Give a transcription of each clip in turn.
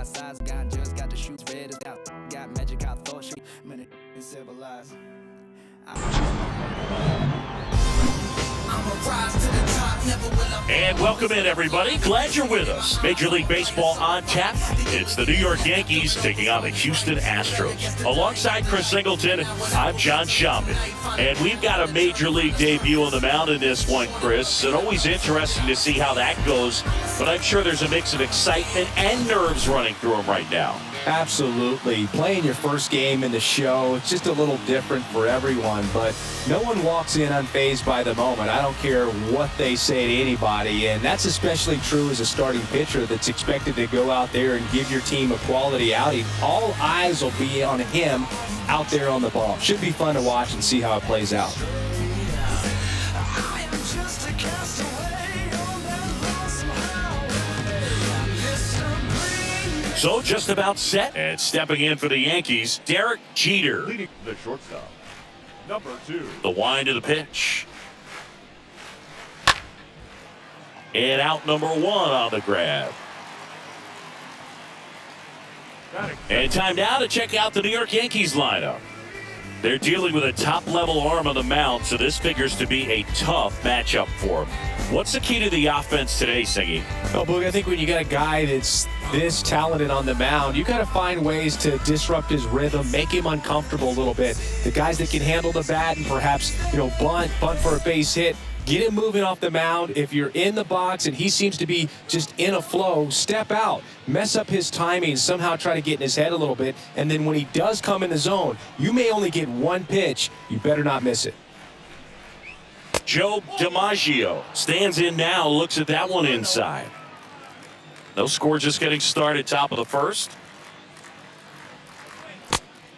five sides, got just got the shoots red as out. Got magic, I thought she minute civilized. And welcome in, everybody. Glad you're with us. Major League Baseball on tap. It's the New York Yankees taking on the Houston Astros. Alongside Chris Singleton, I'm John Schaumburg. And we've got a Major League debut on the mound in this one, Chris. And always interesting to see how that goes. But I'm sure there's a mix of excitement and nerves running through him right now. Absolutely. Playing your first game in the show, it's just a little different for everyone, but no one walks in unfazed by the moment. I don't care what they say to anybody, and that's especially true as a starting pitcher that's expected to go out there and give your team a quality outing. All eyes will be on him out there on the ball. Should be fun to watch and see how it plays out. So just about set, and stepping in for the Yankees, Derek Jeter. Leading the shortstop, number 2. The wind of the pitch. And out number 1 on the grab. And time now to check out the New York Yankees lineup. They're dealing with a top-level arm on the mound, so this figures to be a tough matchup for them. What's the key to the offense today, Singy? Well, Boog, I think when you got a guy that's this talented on the mound, you got to find ways to disrupt his rhythm, make him uncomfortable a little bit. The guys that can handle the bat and perhaps, bunt for a base hit, get him moving off the mound. If you're in the box and he seems to be just in a flow, step out, mess up his timing, somehow try to get in his head a little bit. And then when he does come in the zone, you may only get one pitch. You better not miss it. Joe DiMaggio stands in now, looks at that one inside. No score, just getting started, top of the first.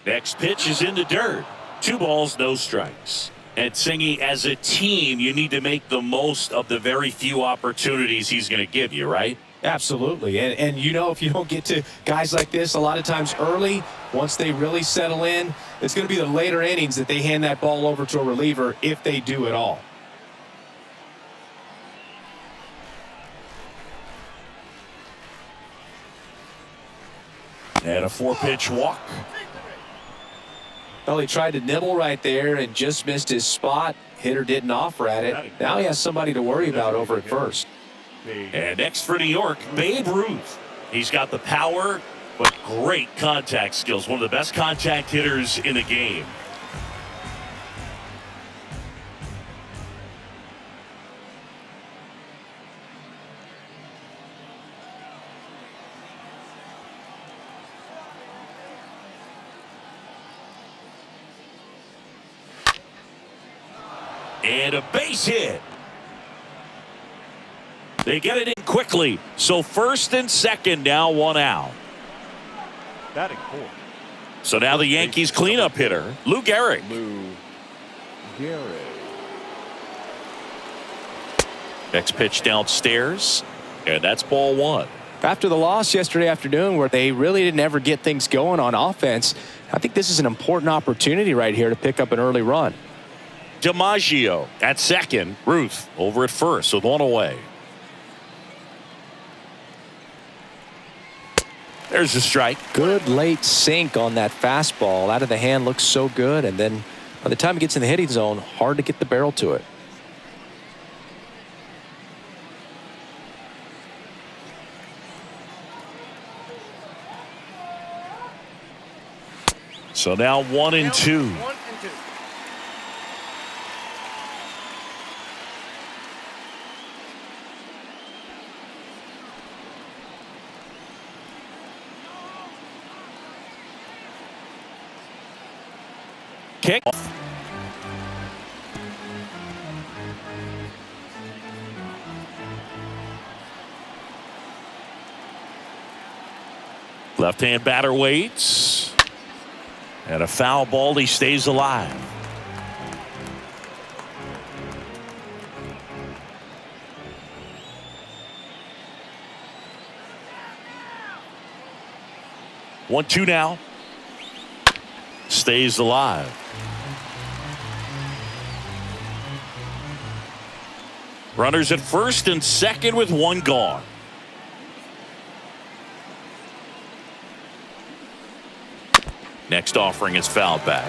Next pitch is in the dirt. 2 balls, no strikes. And Singy, as a team, you need to make the most of the very few opportunities he's going to give you, right? Absolutely. And if you don't get to guys like this a lot of times early, once they really settle in, it's going to be the later innings that they hand that ball over to a reliever if they do at all. And a 4-pitch walk. Well, he tried to nibble right there and just missed his spot. Hitter didn't offer at it. Now he has somebody to worry about over at first. And next for New York, Babe Ruth. He's got the power, but great contact skills. One of the best contact hitters in the game. And a base hit. They get it in quickly. So first and second, now 1 out. Batting 4. So now the Yankees cleanup hitter, Lou Gehrig. Next pitch downstairs, and that's ball 1. After the loss yesterday afternoon where they really didn't ever get things going on offense, I think this is an important opportunity right here to pick up an early run. DiMaggio at second. Ruth over at first with 1 away. There's a strike. Good late sink on that fastball. Out of the hand, looks so good. And then by the time it gets in the hitting zone, hard to get the barrel to it. So now 1 and 2. Kick. Left-hand batter waits. And a foul ball. He stays alive. One, two now. Stays alive. Runners at first and second with 1 gone. Next offering is fouled back.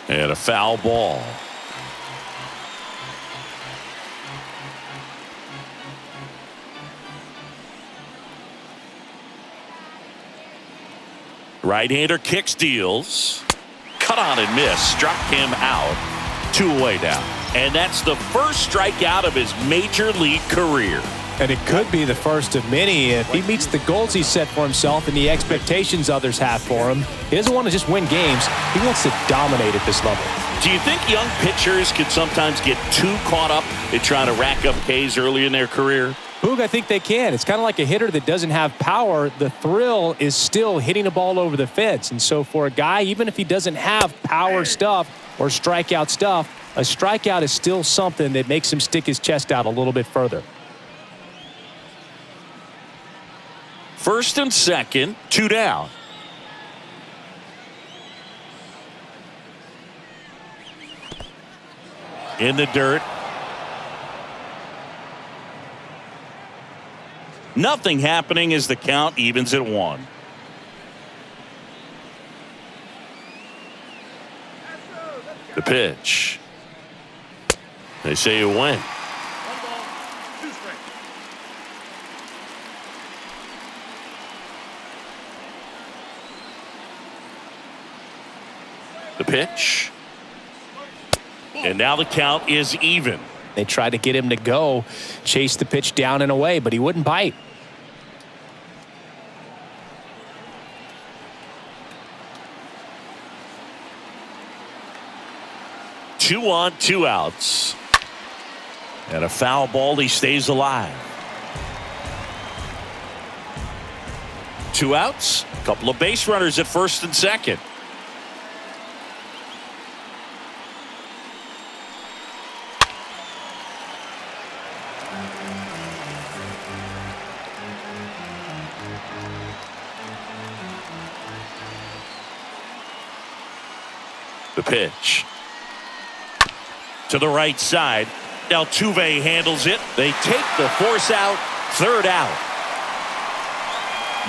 And a foul ball. Right-hander kicks, deals. Cut on and miss. Struck him out. 2 away now. And that's the first strikeout of his major league career. And it could be the first of many if he meets the goals he set for himself and the expectations others have for him. He doesn't want to just win games. He wants to dominate at this level. Do you think young pitchers can sometimes get too caught up in trying to rack up Ks early in their career? Boog, I think they can. It's kind of like a hitter that doesn't have power. The thrill is still hitting a ball over the fence. And so for a guy, even if he doesn't have power stuff or strikeout stuff, a strikeout is still something that makes him stick his chest out a little bit further. First and second, 2 down. In the dirt. Nothing happening as the count evens at 1. The pitch. They say you win. The pitch. And now the count is even. They tried to get him to go, chase the pitch down and away, but he wouldn't bite. Two on, 2 outs. And a foul ball, he stays alive. 2 outs, a couple of base runners at first and second. The pitch. To the right side. Altuve handles it. They take the force out. 3rd out.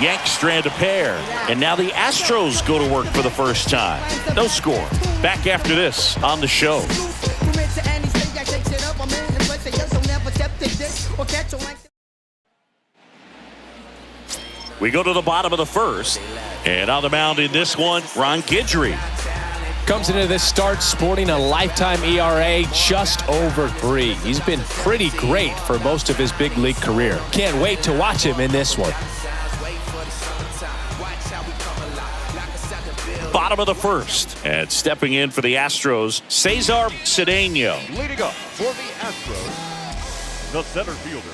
Yanks strand a pair. And now the Astros go to work for the first time. No score. Back after this on the show. We go to the bottom of the first. And on the mound in this one, Ron Guidry. Comes into this start sporting a lifetime ERA just over 3. He's been pretty great for most of his big league career. Can't wait to watch him in this one. Bottom of the first. And stepping in for the Astros, Cesar Cedeno. Leading up for the Astros, the center fielder,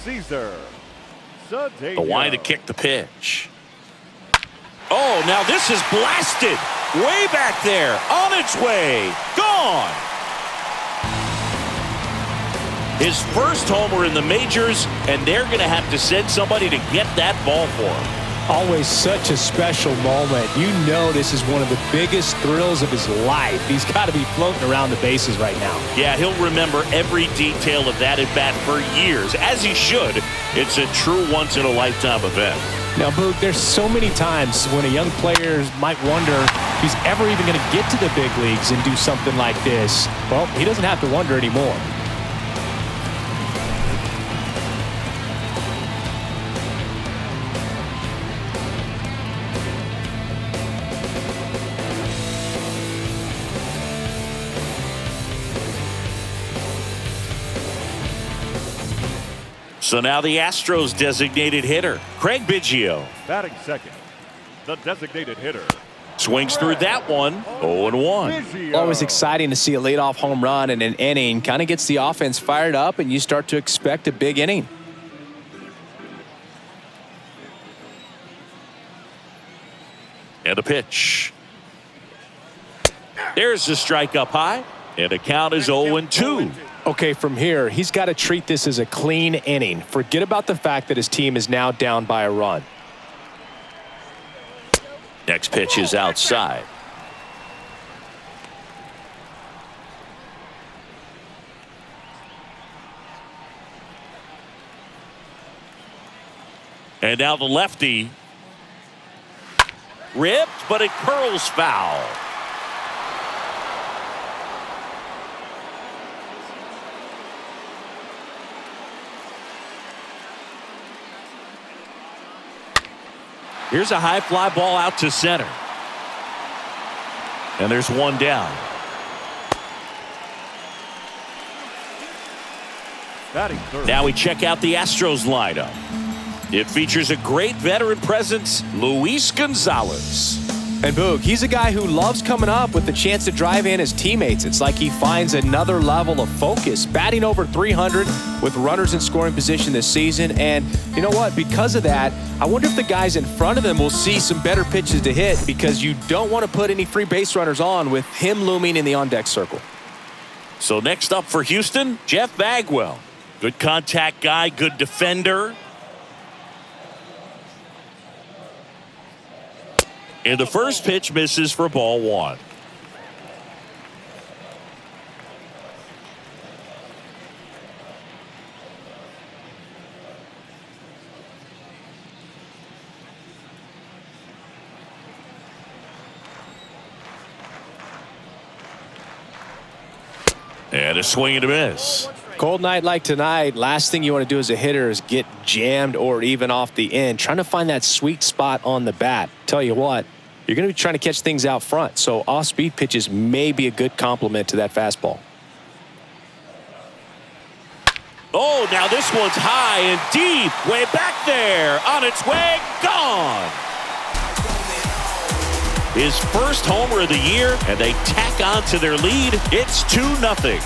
Cesar Cedeno. The line to kick the pitch. Oh, now this is blasted. Way back there. On its way. Gone. His first homer in the majors, and they're going to have to send somebody to get that ball for him. Always such a special moment. You know this is one of the biggest thrills of his life. He's got to be floating around the bases right now. Yeah, he'll remember every detail of that at bat for years, as he should. It's a true once-in-a-lifetime event. Now, Boog, there's so many times when a young player might wonder if he's ever even going to get to the big leagues and do something like this. Well, he doesn't have to wonder anymore. So now the Astros designated hitter, Craig Biggio. Batting second, the designated hitter. Swings through that one, 0-1. Always exciting to see a leadoff home run in an inning. Kind of gets the offense fired up, and you start to expect a big inning. And a pitch. There's the strike up high, and the count is 0-2. Okay, from here, he's got to treat this as a clean inning. Forget about the fact that his team is now down by a run. Next pitch is outside. And now the lefty. Ripped, but it curls foul. Here's a high fly ball out to center. And there's one down. Now we check out the Astros lineup. It features a great veteran presence, Luis Gonzalez. And Boog, he's a guy who loves coming up with the chance to drive in his teammates. It's like he finds another level of focus, batting over 300 with runners in scoring position this season. And you know what? Because of that, I wonder if the guys in front of him will see some better pitches to hit, because you don't want to put any free base runners on with him looming in the on-deck circle. So next up for Houston, Jeff Bagwell. Good contact guy, good defender. And the first pitch misses for ball one. And a swing and a miss. Cold night like tonight, last thing you want to do as a hitter is get jammed or even off the end. Trying to find that sweet spot on the bat. Tell you what, you're going to be trying to catch things out front, so off-speed pitches may be a good complement to that fastball. Oh, now this one's high and deep, way back there, on its way, gone. His first homer of the year, and they tack on to their lead. It's 2-0.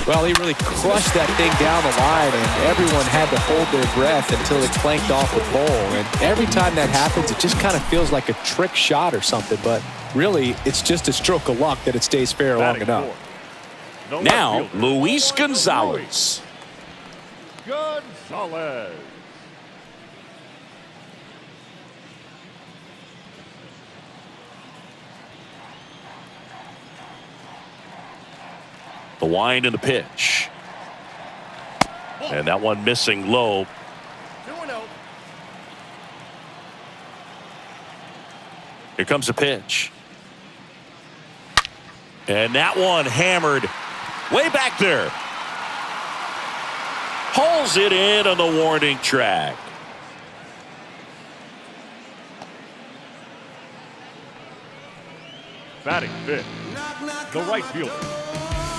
Well, he really crushed that thing down the line, and everyone had to hold their breath until it clanked off the pole. And every time that happens, it just kind of feels like a trick shot or something. But really, it's just a stroke of luck that it stays fair long enough. Now, Luis Gonzalez. Gonzalez. The wind and the pitch. And that one missing low. 2-0. Here comes the pitch. And that one hammered way back there. Hauls it in on the warning track. Batting fifth, the right fielder,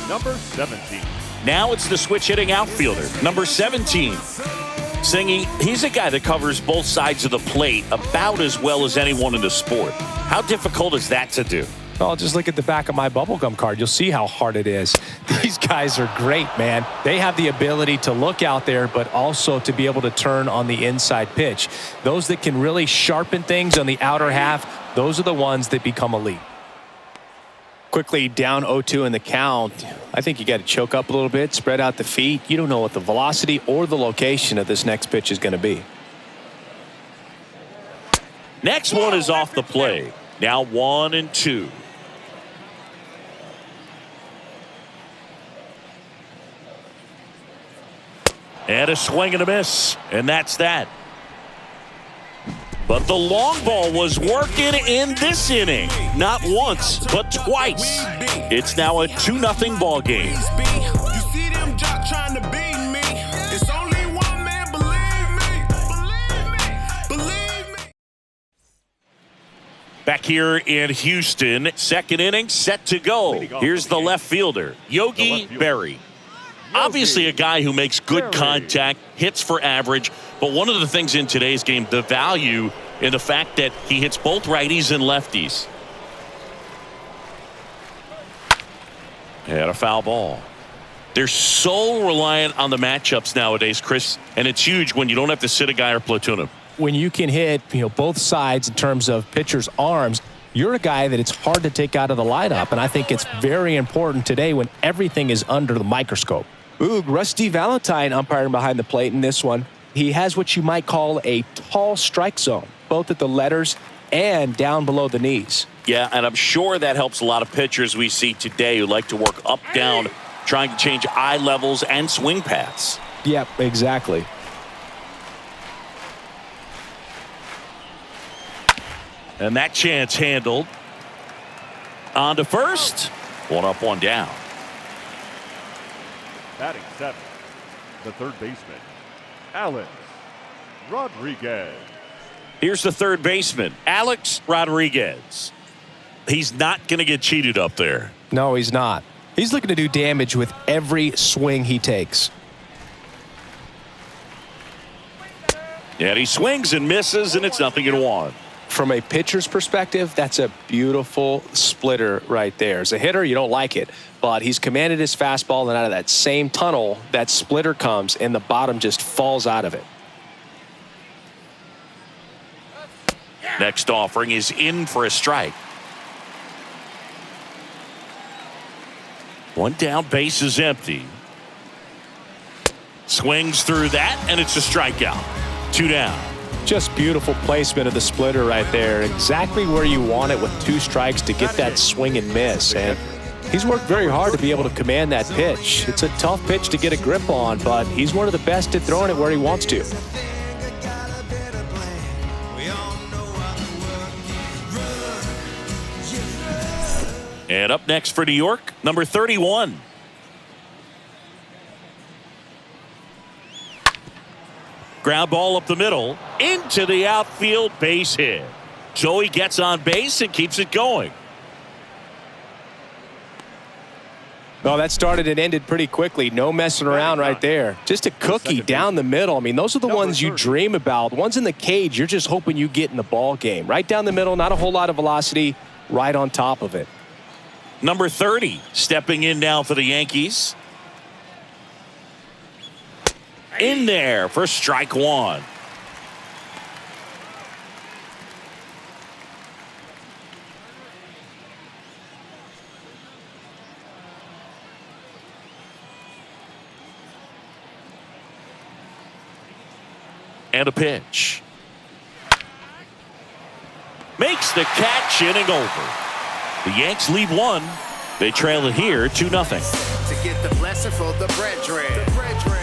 number 17. Now it's the switch hitting outfielder, number 17. Singy, he's a guy that covers both sides of the plate about as well as anyone in the sport. How difficult is that to do? Well, just look at the back of my bubblegum card. You'll see how hard it is. These guys are great, man. They have the ability to look out there, but also to be able to turn on the inside pitch. Those that can really sharpen things on the outer half, those are the ones that become elite. Quickly down 0-2 in the count. I think you got to choke up a little bit, spread out the feet. You don't know what the velocity or the location of this next pitch is going to be. Next one is off the plate. Now 1-2. And a swing and a miss. And that's that. But the long ball was working in this inning. Not once, but twice. It's now a 2-0 ball game. You see them just trying to beat me. It's only one man, believe me. Back here in Houston, second inning set to go. Here's the left fielder, Yogi Berra. Obviously a guy who makes good contact, hits for average, but one of the things in today's game, the value in the fact that he hits both righties and lefties. And a foul ball. They're so reliant on the matchups nowadays, Chris, and it's huge when you don't have to sit a guy or platoon him. When you can hit, both sides in terms of pitchers' arms, you're a guy that it's hard to take out of the lineup, and I think it's very important today when everything is under the microscope. Ooh, Rusty Valentine umpiring behind the plate in this one. He has what you might call a tall strike zone, both at the letters and down below the knees. Yeah, and I'm sure that helps a lot of pitchers we see today who like to work up, down, trying to change eye levels and swing paths. Yep, exactly. And that chance handled. On to first. One up, one down. Batting 7, the third baseman, Alex Rodriguez. Here's the third baseman, Alex Rodriguez. He's not going to get cheated up there. No, he's not. He's looking to do damage with every swing he takes. And he swings and misses, and it's 0-1. From a pitcher's perspective, that's a beautiful splitter right there. As a hitter, you don't like it, but he's commanded his fastball, and out of that same tunnel, that splitter comes, and the bottom just falls out of it. Next offering is in for a strike. One down, base is empty. Swings through that, and it's a strikeout. 2 down. Just beautiful placement of the splitter right there. Exactly where you want it with 2 strikes to get that swing and miss. And he's worked very hard to be able to command that pitch. It's a tough pitch to get a grip on, but he's one of the best at throwing it where he wants to. And up next for New York, number 31. Ground ball up the middle, into the outfield, base hit. So he gets on base and keeps it going. Well, that started and ended pretty quickly. No messing around right there. Just a cookie down the middle. I mean, those are the ones you dream about. The ones in the cage, you're just hoping you get in the ball game. Right down the middle, not a whole lot of velocity, right on top of it. Number 30 stepping in now for the Yankees. In there for strike 1. And a pitch. Makes the catch, inning over. The Yanks lead 1. They trail it here 2-0. To get the blessing for the brethren. The brethren.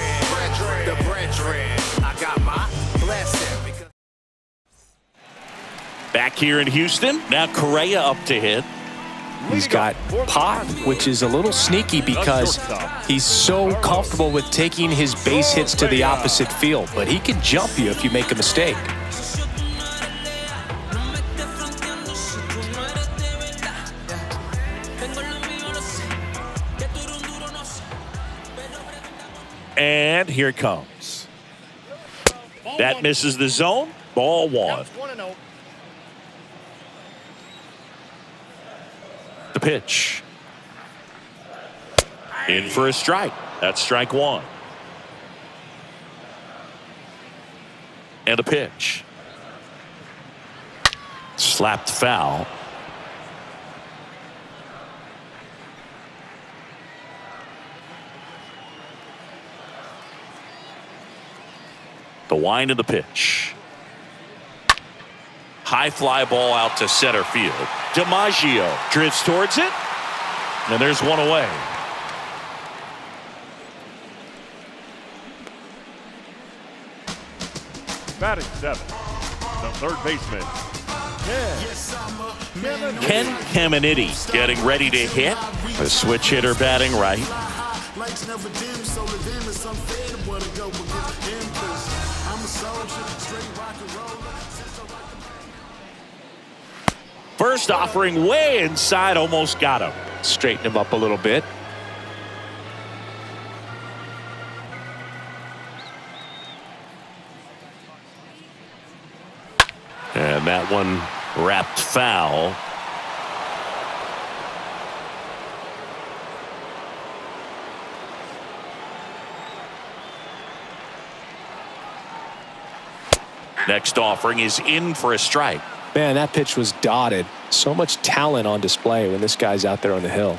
The brethren. I got my blessing. Back here in Houston. Now Correa up to hit. He's got pop, which is a little sneaky because he's so comfortable with taking his base hits to the opposite field. But he can jump you if you make a mistake. And here it comes. That misses the zone. Ball 1. The pitch. In for a strike. That's strike 1. And a pitch. Slapped foul. The wind of the pitch. High fly ball out to center field. DiMaggio drifts towards it. And there's one away. Batting 7, the third baseman, Ken Caminiti getting ready to hit. A switch hitter batting right. First offering way inside, almost got him. Straighten him up a little bit. And that one wrapped foul. Next offering is in for a strike. Man, that pitch was dotted. So much talent on display when this guy's out there on the hill.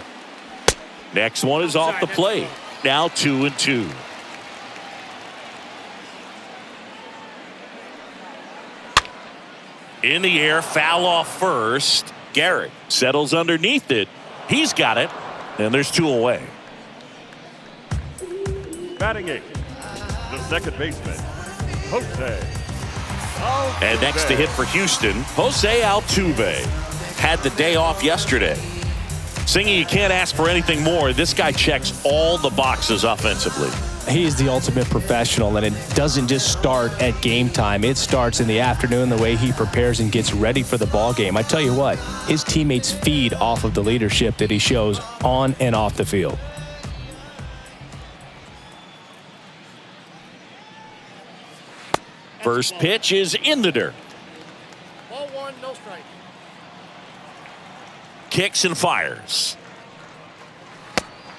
Next one is off the plate. now 2-2. In the air, foul off first. Garrett settles underneath it. He's got it, and there's 2 away. Batting 8, the second baseman, Jose. And next to hit for Houston, Jose Altuve. Had the day off yesterday. Singing, you can't ask for anything more. This guy checks all the boxes offensively. He is the ultimate professional, and it doesn't just start at game time. It starts in the afternoon, the way he prepares and gets ready for the ball game. I tell you what, his teammates feed off of the leadership that he shows on and off the field. First pitch is in the dirt. Ball 1, no strike. Kicks and fires.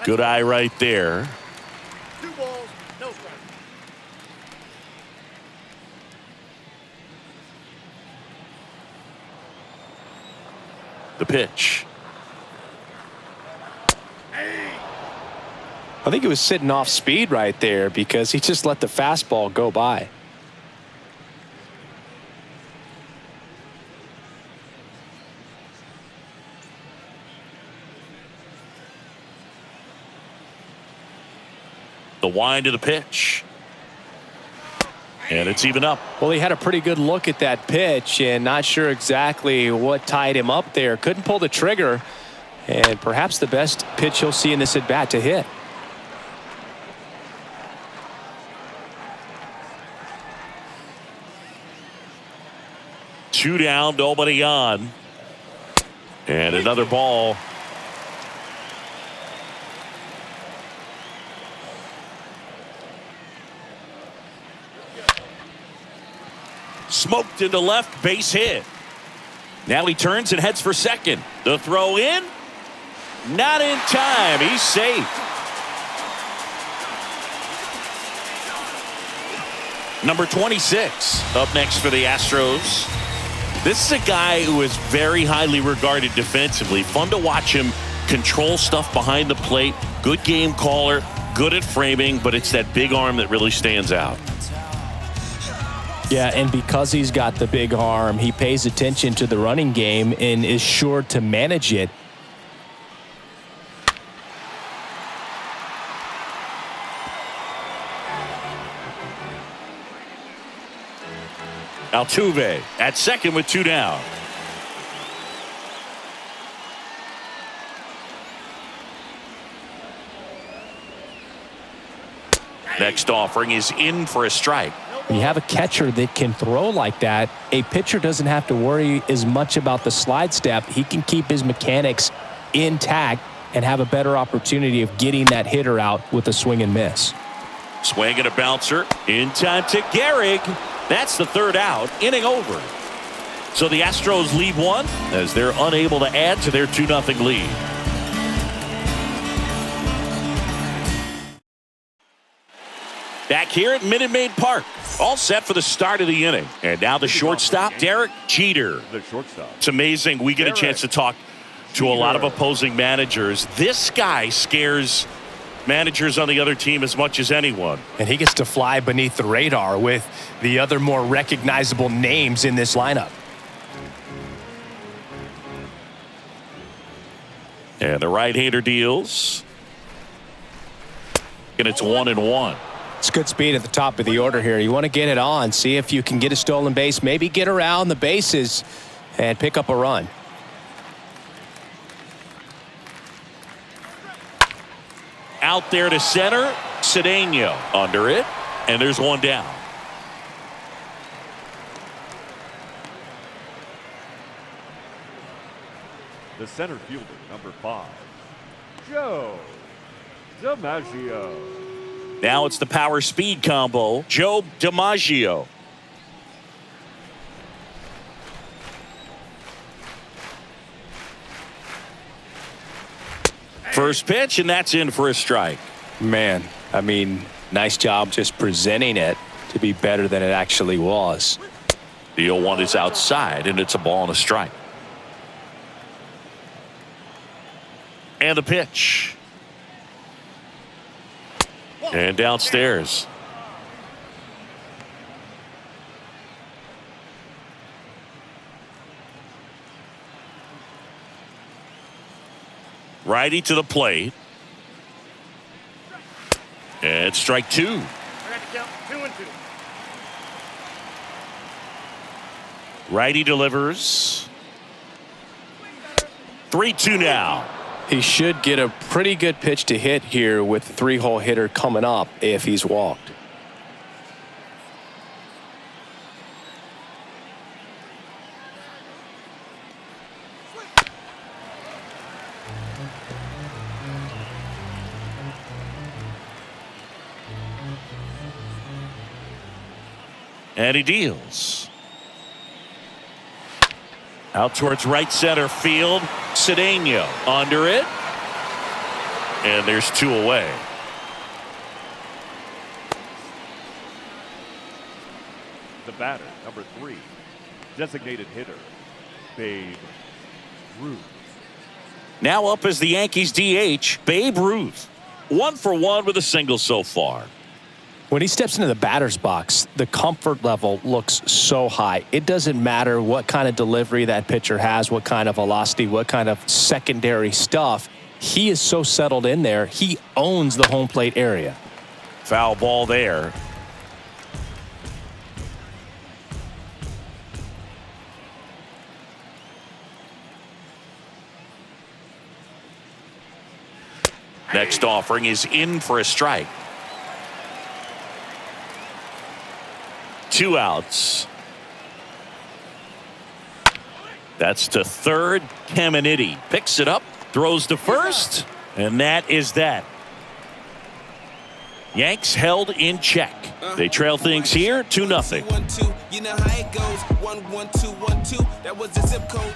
Good eye right there. 2 balls, no strike. The pitch. I think he was sitting off speed right there because he just let the fastball go by. The wind of the pitch. And it's even up. Well, he had a pretty good look at that pitch and not sure exactly what tied him up there. Couldn't pull the trigger, and perhaps the best pitch he'll see in this at bat to hit. Two down, nobody on. And another ball. Smoked into left, base hit. Now he turns and heads for second. The throw in. Not in time. He's safe. Number 26 up next for the Astros. This is a guy who is very highly regarded defensively. Fun to watch him control stuff behind the plate. Good game caller. Good at framing, but it's that big arm that really stands out. Yeah, and because he's got the big arm, he pays attention to the running game and is sure to manage it. Altuve at second with 2 down. Next offering is in for a strike. When you have a catcher that can throw like that, a pitcher doesn't have to worry as much about the slide step. He can keep his mechanics intact and have a better opportunity of getting that hitter out with a swing and miss. Swing and a bouncer. In time to Gehrig. That's the 3rd out. Inning over. So the Astros lead 1 as they're unable to add to their 2-0 lead. Back here at Minute Maid Park. All set for the start of the inning. And now the shortstop, Derek Jeter. The shortstop. It's amazing. We get a chance to talk to a lot of opposing managers. This guy scares managers on the other team as much as anyone. And he gets to fly beneath the radar with the other more recognizable names in this lineup. And the right-hander deals. And it's 1-1. It's good speed at the top of the order here. You want to get it on, see if you can get a stolen base, maybe get around the bases and pick up a run. Out there to center, Cedeno under it, and there's 1 down. The center fielder, number 5, Joe DiMaggio. Now it's the power speed combo, Joe DiMaggio. First pitch, and that's in for a strike. Man, I mean, nice job just presenting it to be better than it actually was. The 0-1 is outside, and it's a ball and a strike. And the pitch. And downstairs. Righty to the plate. And strike two. I got to count 2-2. Righty delivers. 3-2 now. He should get a pretty good pitch to hit here with the three-hole hitter coming up if he's walked. And he deals. Out towards right center field. Cedeno under it. And there's two away. The batter, number 3, designated hitter, Babe Ruth. Now up as the Yankees DH, Babe Ruth. 1 for 1 with a single so far. When he steps into the batter's box, the comfort level looks so high. It doesn't matter what kind of delivery that pitcher has, what kind of velocity, what kind of secondary stuff. He is so settled in there. He owns the home plate area. Foul ball there. Next offering is in for a strike. 2 outs. That's to third. Caminiti picks it up, throws to first, and that is that. Yanks held in check. They trail things here 2-0. 1-2, you know how it goes. 1-1-2-1-2. That was the zip code.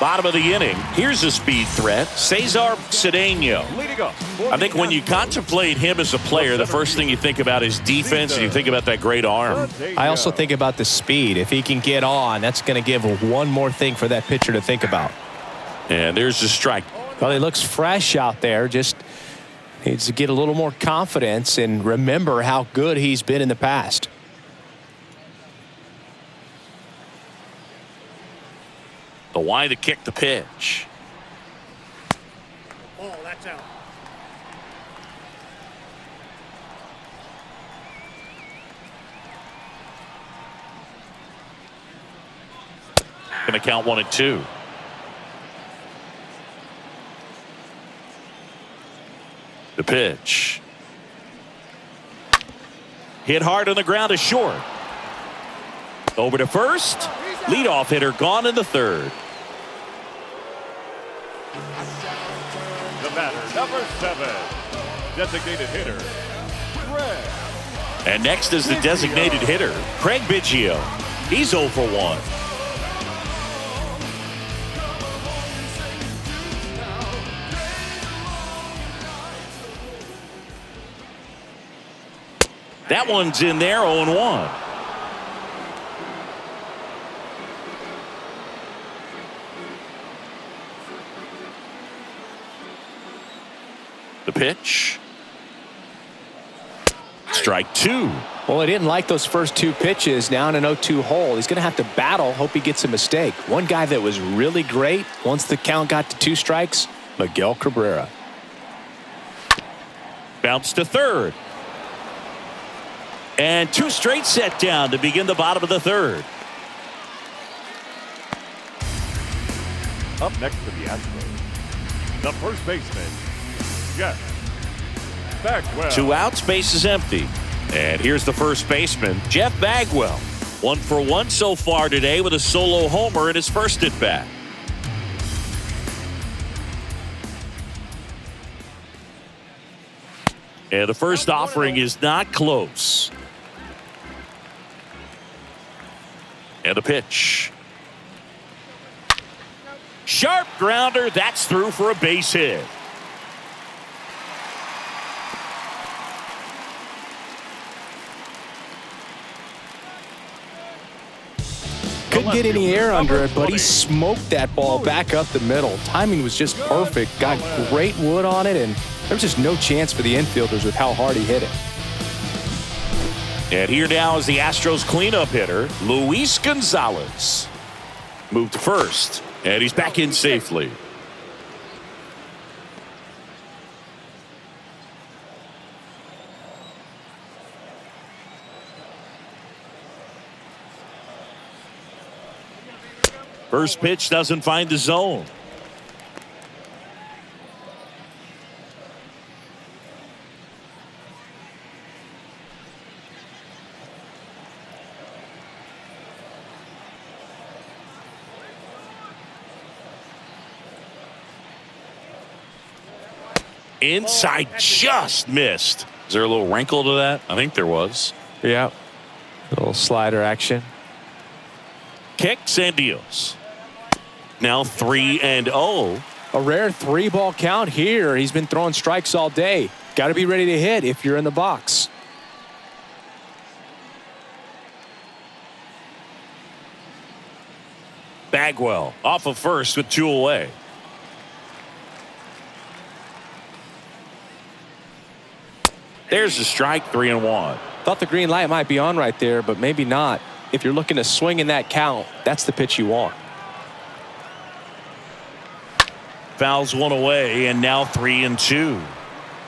Bottom of the inning. Here's a speed threat. Cesar Cedeno. Leading up. I think when you contemplate him as a player, the first thing you think about is defense, and you think about that great arm. I also think about the speed. If he can get on, that's going to give one more thing for that pitcher to think about. And there's the strike. Well, he looks fresh out there. Just needs to get a little more confidence and remember how good he's been in the past. The why to kick the pitch. Oh, that's out. Going to count 1-2. The pitch. Hit hard on the ground is short. Over to first. Leadoff hitter gone in the third. The batter, number 7, designated hitter, Craig. And next is the designated hitter, Craig Biggio. He's 0 for 1. That one's in there, 0-1. The pitch. Strike 2. Well, he didn't like those first 2 pitches. Now in an 0-2 hole. He's going to have to battle. Hope he gets a mistake. One guy that was really great once the count got to 2 strikes, Miguel Cabrera. Bounce to third. And 2 straight set down to begin the bottom of the third. Up next for the Astros, the first baseman, Jeff Bagwell. 2 outs, base is empty. And here's the first baseman, Jeff Bagwell. 1 for 1 so far today with a solo homer in his first at bat. And the first offering is not close. And the pitch. Sharp grounder. That's through for a base hit. Couldn't get any air under it, but he smoked that ball back up the middle. Timing was just perfect. Got great wood on it and There's just no chance for the infielders with how hard he hit it. And here now is the Astros cleanup hitter, Luis Gonzalez. Moved to first, and he's back in safely. First pitch doesn't find the zone. Inside, just missed. Is there a little wrinkle to that? I think there was. Yeah. A little slider action. Kicks and deals. Now 3-0. A rare 3-ball count here. He's been throwing strikes all day. Got to be ready to hit if you're in the box. Bagwell off of first with 2 away. There's the strike, 3-1. Thought the green light might be on right there, but maybe not. If you're looking to swing in that count, that's the pitch you want. Fouls 1 away, and now 3-2.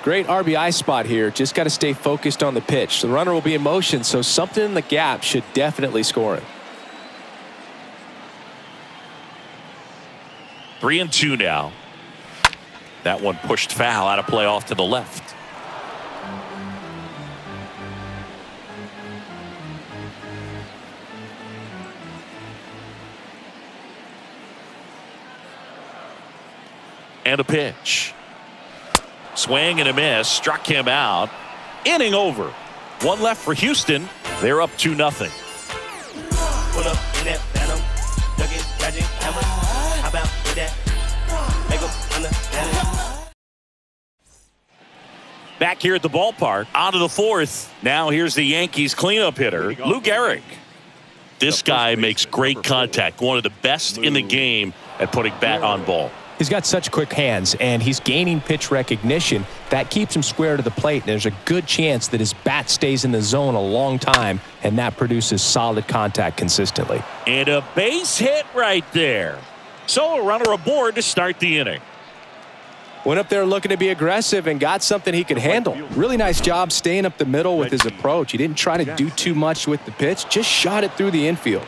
Great RBI spot here. Just got to stay focused on the pitch. The runner will be in motion, so something in the gap should definitely score him. 3-2 now. That one pushed foul, out of play off to the left. And a pitch. Swing and a miss. Struck him out. Inning over. 1 left for Houston. They're up 2-0. Pull up in that phantom, ducking, dodging, hammer. How about with that? Make 'em understand it. Back here at the ballpark. On to the 4th. Now here's the Yankees cleanup hitter, Lou Gehrig. This guy makes great contact. One of the best in the game at putting bat on ball. He's got such quick hands, and he's gaining pitch recognition. That keeps him square to the plate, and there's a good chance that his bat stays in the zone a long time, and that produces solid contact consistently. And a base hit right there. So a runner aboard to start the inning. Went up there looking to be aggressive and got something he could handle. Really nice job staying up the middle with his approach. He didn't try to do too much with the pitch, just shot it through the infield.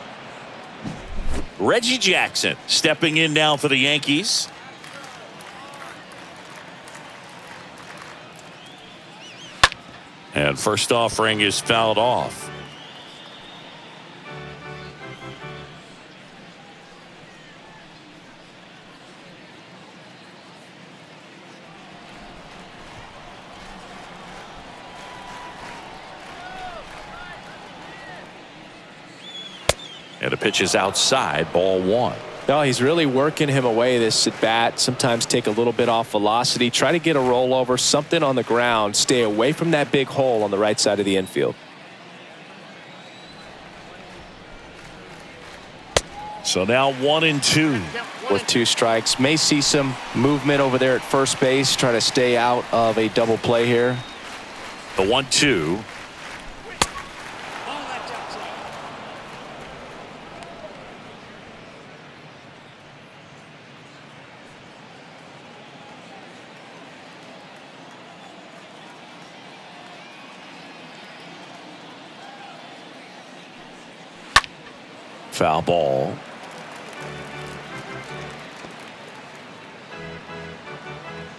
Reggie Jackson stepping in now for the Yankees. And first offering is fouled off. And the pitch is outside, ball 1. No, he's really working him away this at bat. Sometimes take a little bit off velocity. Try to get a rollover, something on the ground. Stay away from that big hole on the right side of the infield. So now 1-2. With 2 strikes. May see some movement over there at first base. Try to stay out of a double play here. The 1-2. Foul ball.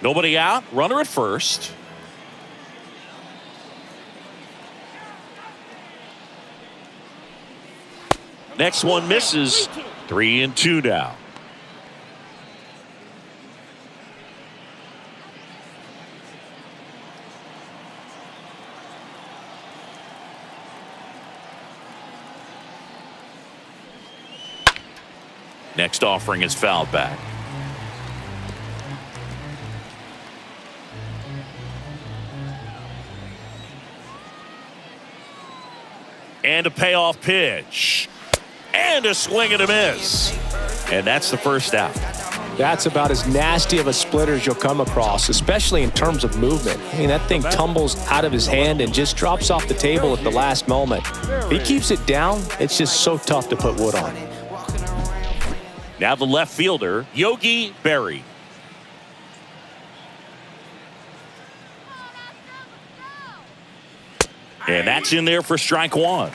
Nobody out. Runner at first. Next one misses. 3-2 now. Next offering is fouled back. And a payoff pitch. And a swing and a miss. And that's the first out. That's about as nasty of a splitter as you'll come across, especially in terms of movement. I mean, that thing tumbles out of his hand and just drops off the table at the last moment. If he keeps it down, it's just so tough to put wood on. Now the left fielder, Yogi Berra. And that's in there for strike one.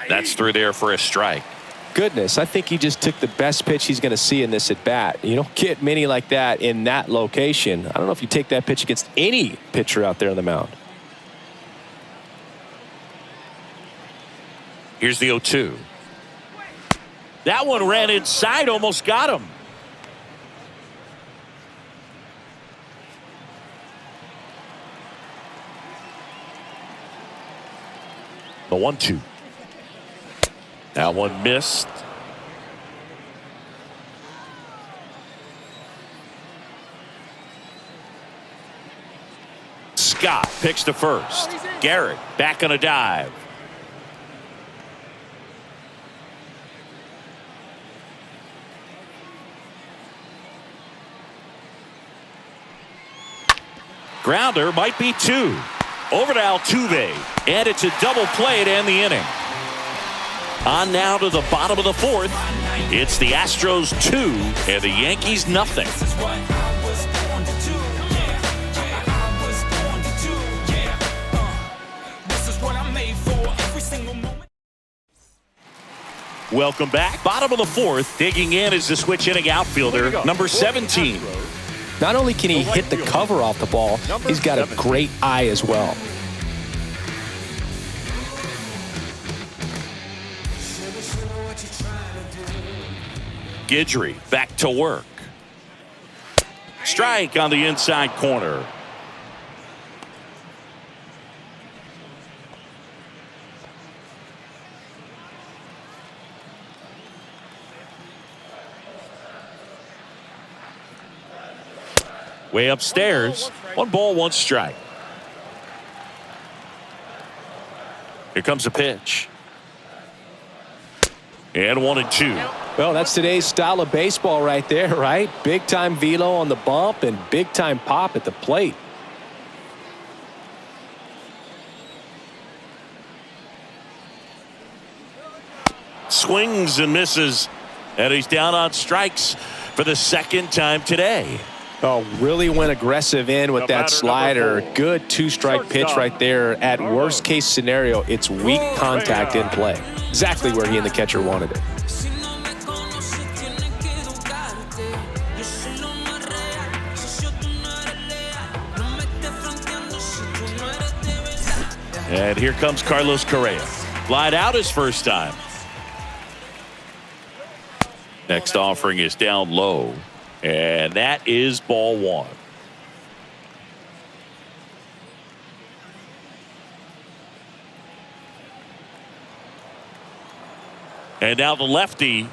That's through there for a strike. Goodness, I think he just took the best pitch he's going to see in this at bat. You don't get many like that in that location. I don't know if you take that pitch against any pitcher out there on the mound. Here's the 0-2. That one ran inside, almost got him. The 1-2. That one missed. Scott picks to first. Garrett back on a dive. Grounder might be two. Over to Altuve. And it's a double play to end the inning. On now to the bottom of the fourth. It's the Astros 2 and the Yankees nothing. Welcome back. Bottom of the fourth. Digging in is the switch inning outfielder, number 17. Not only can he hit the cover off the ball, he's got a great eye as well. Guidry back to work. Strike on the inside corner. Way upstairs. 1 ball, 1 strike. Here comes a pitch. And 1-2. Well, that's today's style of baseball right there, right? Big time velo on the bump and big time pop at the plate. Swings and misses. And he's down on strikes for the second time today. Oh, really went aggressive in with that slider. Good 2-strike pitch right there. At worst case scenario, it's weak contact in play. Exactly where he and the catcher wanted it. And here comes Carlos Correa. Flied out his first time. Next offering is down low. And that is ball 1. And now the lefty.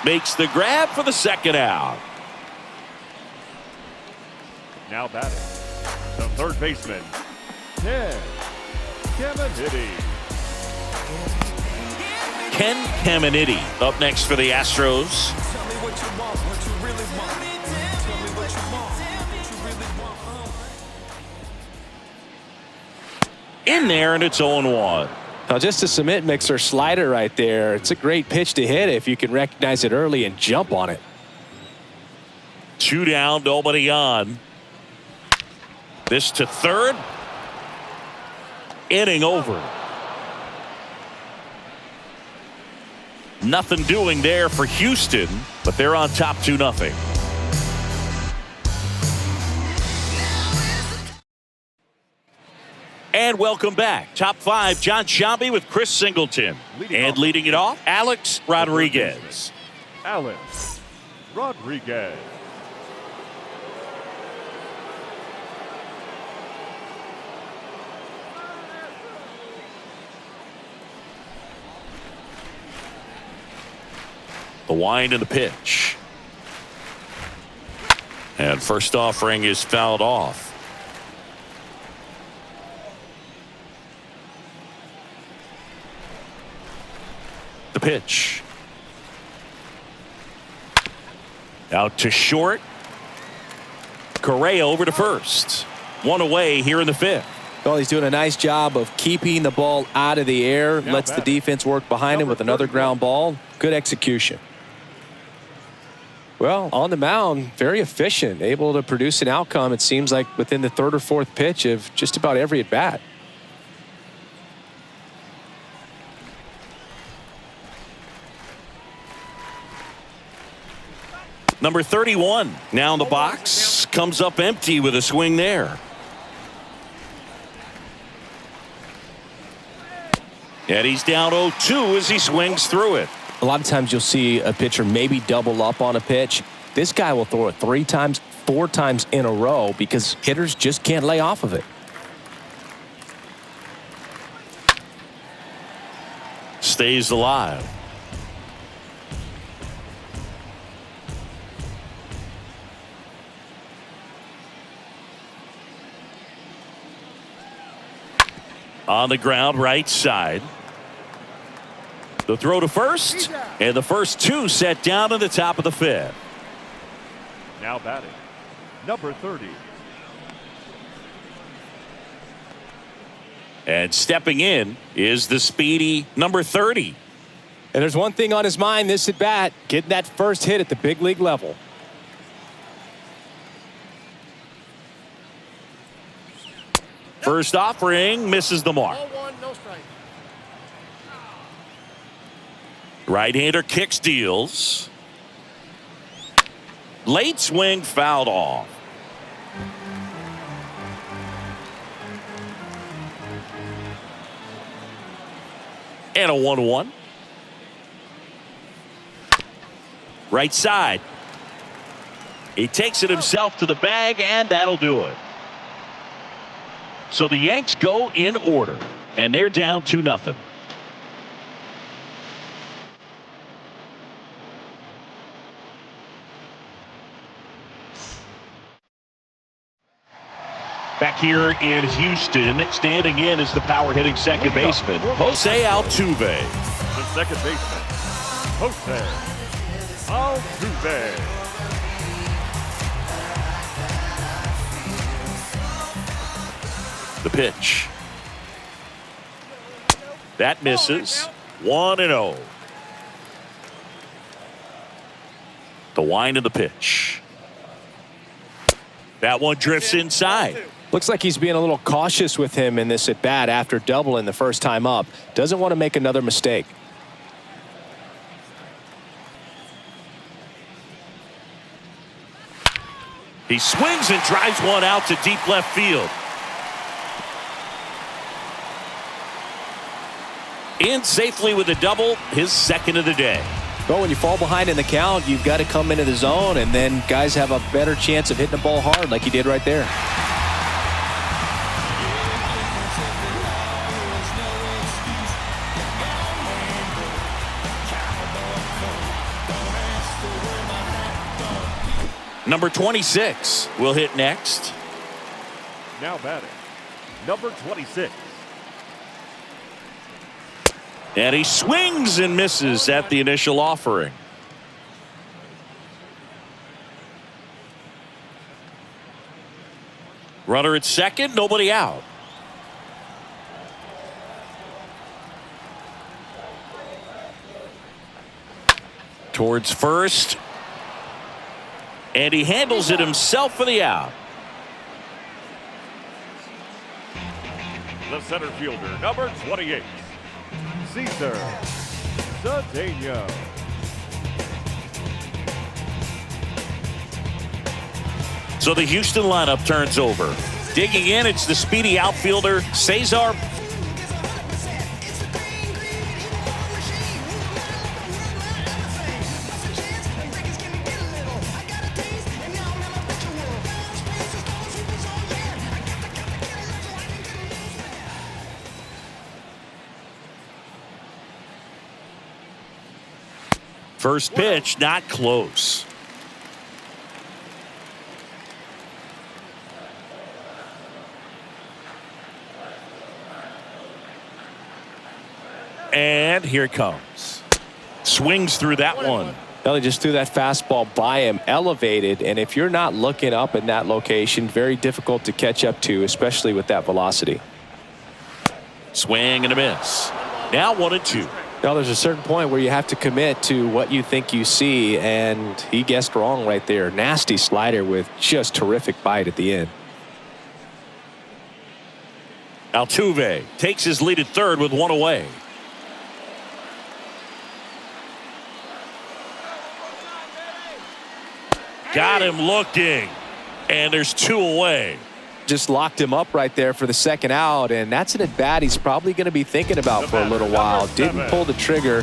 Makes the grab for the second out. Now batting, the third baseman, Ken Caminiti. Ken Caminiti up next for the Astros. In there, and it's 0-1. Now, just a cement mixer slider right there. It's a great pitch to hit if you can recognize it early and jump on it. 2 down, nobody on. This to third. Inning over. Nothing doing there for Houston, but they're on top 2-0. And welcome back. Top 5, John Sciambi with Chris Singleton. And leading it off, Alex Rodriguez. Alex Rodriguez. The wind and the pitch. And first offering is fouled off. The pitch. Out to short. Correa over to first. One away here in the 5th. Well, he's doing a nice job of keeping the ball out of the air. Lets the defense work behind him with another ground ball. Good execution. Well, on the mound, very efficient. Able to produce an outcome, it seems like, within the 3rd or 4th pitch of just about every at-bat. Number 31 now in the box. Comes up empty with a swing there. And he's down 0-2 as he swings through it. A lot of times you'll see a pitcher maybe double up on a pitch. This guy will throw it 3 times, 4 times in a row because hitters just can't lay off of it. Stays alive. On the ground, right side. The throw to first, and the first 2 set down in the top of the 5th. Now batting, number 30. And stepping in is the speedy number 30. And there's one thing on his mind this at bat, getting that first hit at the big league level. First offering misses the mark. Right-hander kicks, deals. Late swing fouled off. And a 1-1. Right side. He takes it himself to the bag, and that'll do it. So the Yanks go in order, and they're down 2-0. Back here in Houston, standing in is the power-hitting second baseman, Jose Altuve. The second baseman, Jose Altuve. The pitch. That misses. 1-0. The wind of the pitch. That one drifts inside. Looks like he's being a little cautious with him in this at bat after doubling the first time up. Doesn't want to make another mistake. He swings and drives one out to deep left field. In safely with a double, his second of the day. Well, when you fall behind in the count, you've got to come into the zone, and then guys have a better chance of hitting the ball hard like he did right there. Number 26 will hit next. Now batting, number 26. And he swings and misses at the initial offering. Runner at second, nobody out. Towards first. And he handles it himself for the out. The center fielder, number 28. Cesar Cedeno. So the Houston lineup turns over. Digging in, it's the speedy outfielder, Cesar. First pitch, not close. And here it comes. Swings through that one. Well, they just threw that fastball by him, elevated, and if you're not looking up in that location, very difficult to catch up to, especially with that velocity. Swing and a miss. Now 1-2. Now there's a certain point where you have to commit to what you think you see, and he guessed wrong right there. Nasty slider with just terrific bite at the end. Altuve takes his lead at third with one away. Got him looking, and there's two away. Just locked him up right there for the second out, and that's an at bat he's probably going to be thinking about for a little while. Didn't pull the trigger.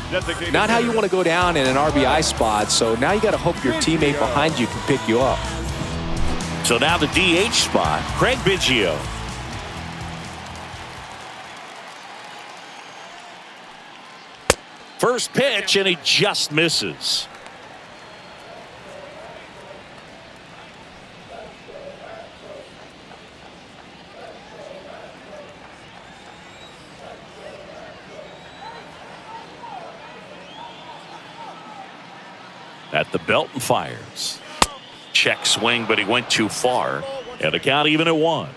Not how you want to go down in an RBI spot, so now you got to hope your teammate behind you can pick you up. So now the DH spot, Craig Biggio. First pitch, and he just misses. At the belt and fires. Check swing, but he went too far. And the count even at 1.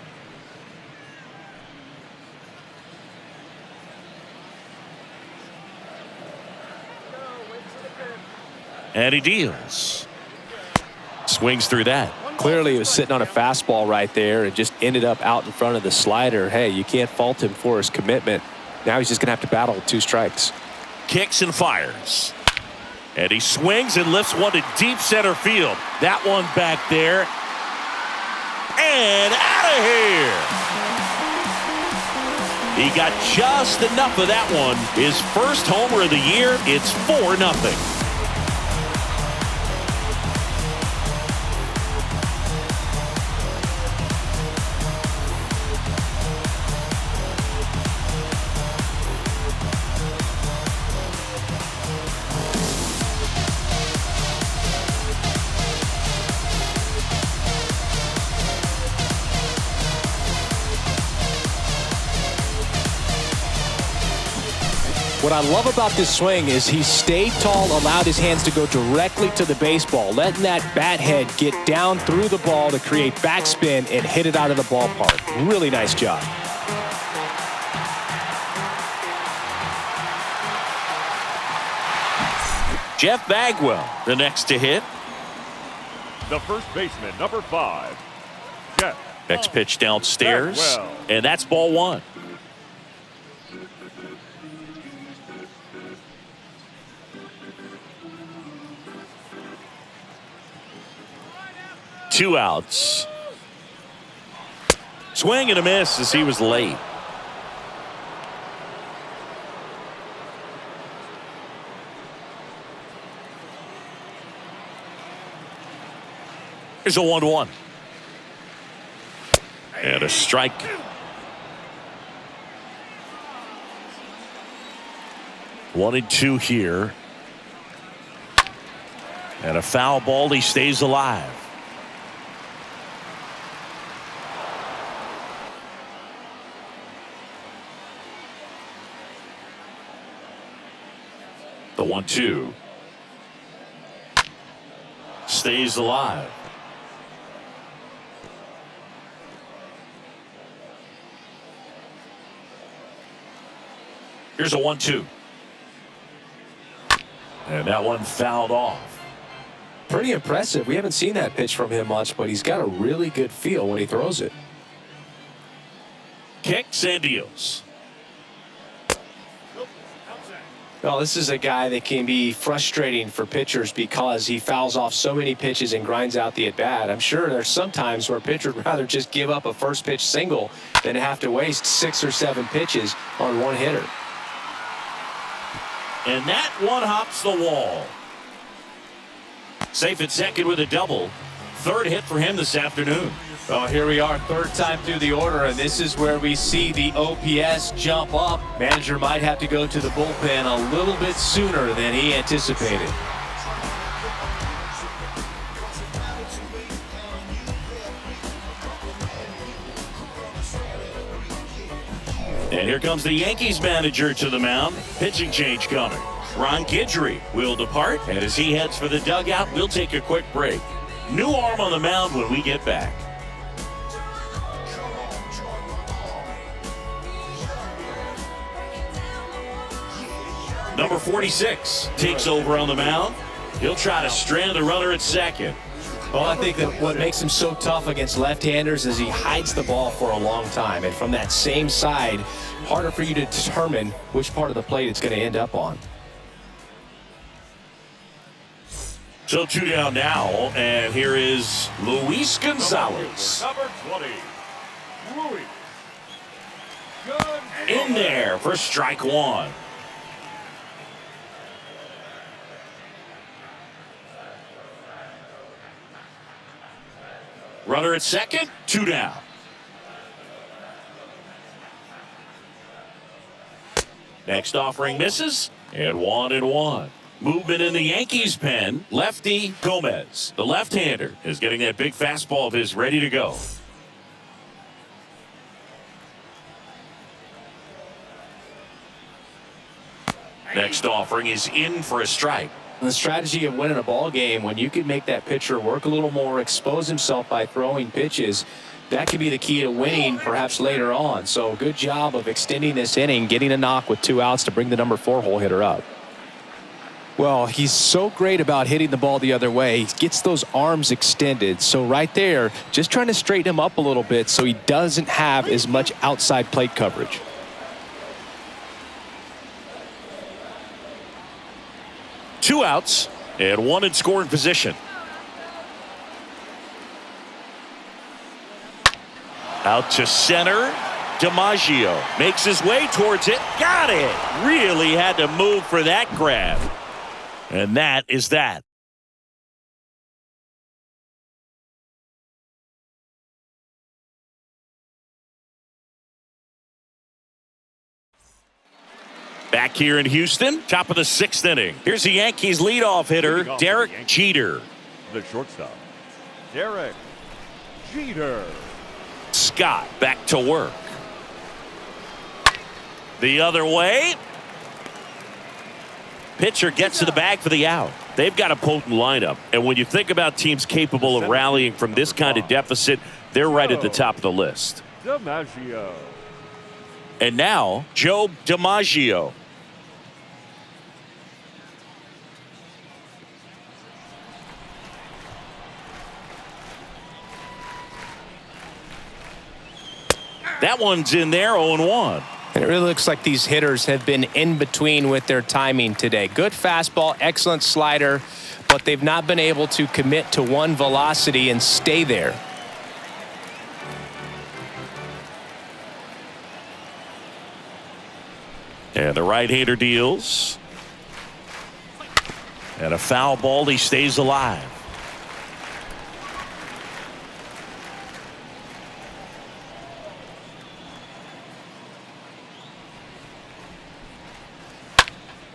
And he deals. Swings through that. Clearly he was sitting on a fastball right there and just ended up out in front of the slider. Hey, you can't fault him for his commitment. Now he's just going to have to battle with 2 strikes. Kicks and fires. And he swings and lifts one to deep center field. That one back there. And out of here. He got just enough of that one. His first homer of the year. It's 4-0. What I love about this swing is he stayed tall, allowed his hands to go directly to the baseball, letting that bat head get down through the ball to create backspin and hit it out of the ballpark. Really nice job. Jeff Bagwell, the next to hit. The first baseman, number 5, Jeff. Next pitch downstairs, Bagwell. and that's ball 1. Two outs. Swing and a miss as he was late. Here's a 1-1. And a strike. One and two here. And a foul ball. He stays alive. The 1-2. Stays alive. Here's a 1-2. And that one fouled off. Pretty impressive. We haven't seen that pitch from him much, but he's got a really good feel when he throws it. Kicks and deals. Well, this is a guy that can be frustrating for pitchers because he fouls off so many pitches and grinds out the at-bat. I'm sure there's some times where a pitcher would rather just give up a first pitch single than have to waste 6 or 7 pitches on one hitter. And that one hops the wall. Safe at second with a double. Third hit for him this afternoon. Well, here we are, third time through the order, and this is where we see the OPS jump up. Manager might have to go to the bullpen a little bit sooner than he anticipated. And here comes the Yankees manager to the mound. Pitching change coming. Ron Guidry will depart, and as he heads for the dugout, we'll take a quick break. New arm on the mound when we get back. Number 46 takes over on the mound. He'll try to strand the runner at second. Well, I think that what makes him so tough against left-handers is he hides the ball for a long time. And from that same side, harder for you to determine which part of the plate it's going to end up on. So 2 down now, and here is Luis Gonzalez. Number 20, Luis. In there for strike one. Runner at second, 2 down. Next offering misses, and 1-1. Movement in the Yankees pen. Lefty Gomez, the left-hander, is getting that big fastball of his ready to go. Next offering is in for a strike. The strategy of winning a ball game, when you can make that pitcher work a little more, expose himself by throwing pitches, that could be the key to winning perhaps later on. So good job of extending this inning, getting a knock with 2 outs to bring the number 4 hole hitter up. Well, he's so great about hitting the ball the other way. He gets those arms extended. So right there, just trying to straighten him up a little bit so he doesn't have as much outside plate coverage. Two outs and 1 in scoring position. Out to center. DiMaggio makes his way towards it. Got it. Really had to move for that grab. And that is that. Back here in Houston, top of the 6th inning. Here's the Yankees leadoff hitter, Derek Jeter. The shortstop, Derek Jeter. Scott back to work. The other way. Pitcher gets to the bag for the out. They've got a potent lineup. And when you think about teams capable of rallying from this kind of deficit, they're right at the top of the list. DiMaggio. And now, Joe DiMaggio. That one's in there, 0-1. And it really looks like these hitters have been in between with their timing today. Good fastball, excellent slider, but they've not been able to commit to one velocity and stay there. And the right-hander deals. And a foul ball, he stays alive.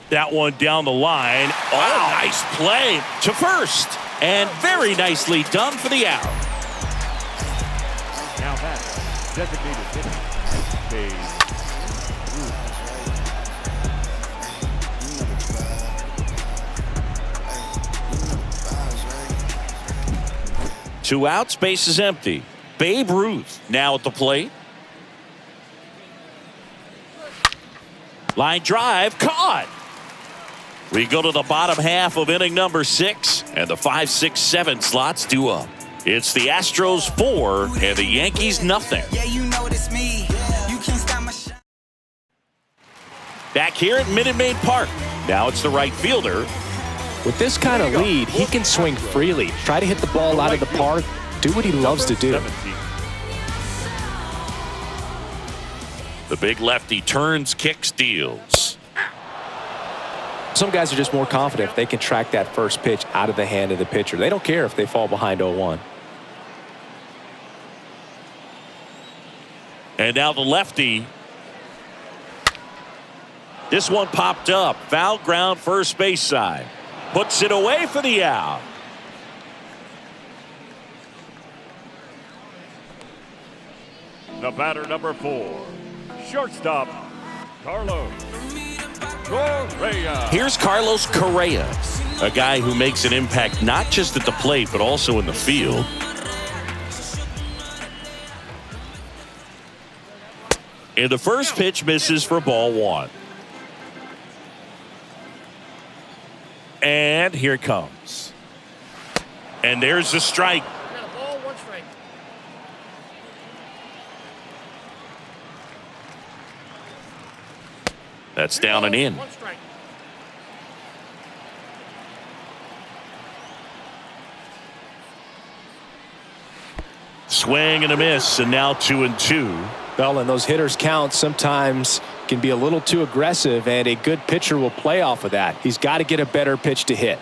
That one down the line. Oh, nice play to first. And very nicely done for the out. Now that's designated hitter, Babe Ruth. 2 outs, base is empty. Babe Ruth now at the plate. Line drive, caught. We go to the bottom half of inning number 6, and the 5, 6, 7 slots due up. It's the Astros 4 and the Yankees nothing. Yeah, you know it's me. You can't stop my shot. Back here at Minute Maid Park. Now it's the right fielder. With this kind of lead, he can swing freely. Try to hit the ball out of the park. Do what he loves to do. 17. The big lefty turns, kicks, deals. Some guys are just more confident if they can track that first pitch out of the hand of the pitcher. They don't care if they fall behind 0-1. And now the lefty. This one popped up. Foul ground, first base side. Puts it away for the out. The batter, number 4, shortstop, Carlos Correa. Here's Carlos Correa, a guy who makes an impact not just at the plate but also in the field. And the first pitch misses for ball 1. And here it comes. And there's the strike. That's down and in. Swing and a miss, and now 2-2. Well, and those hitters count sometimes can be a little too aggressive, and a good pitcher will play off of that. He's got to get a better pitch to hit.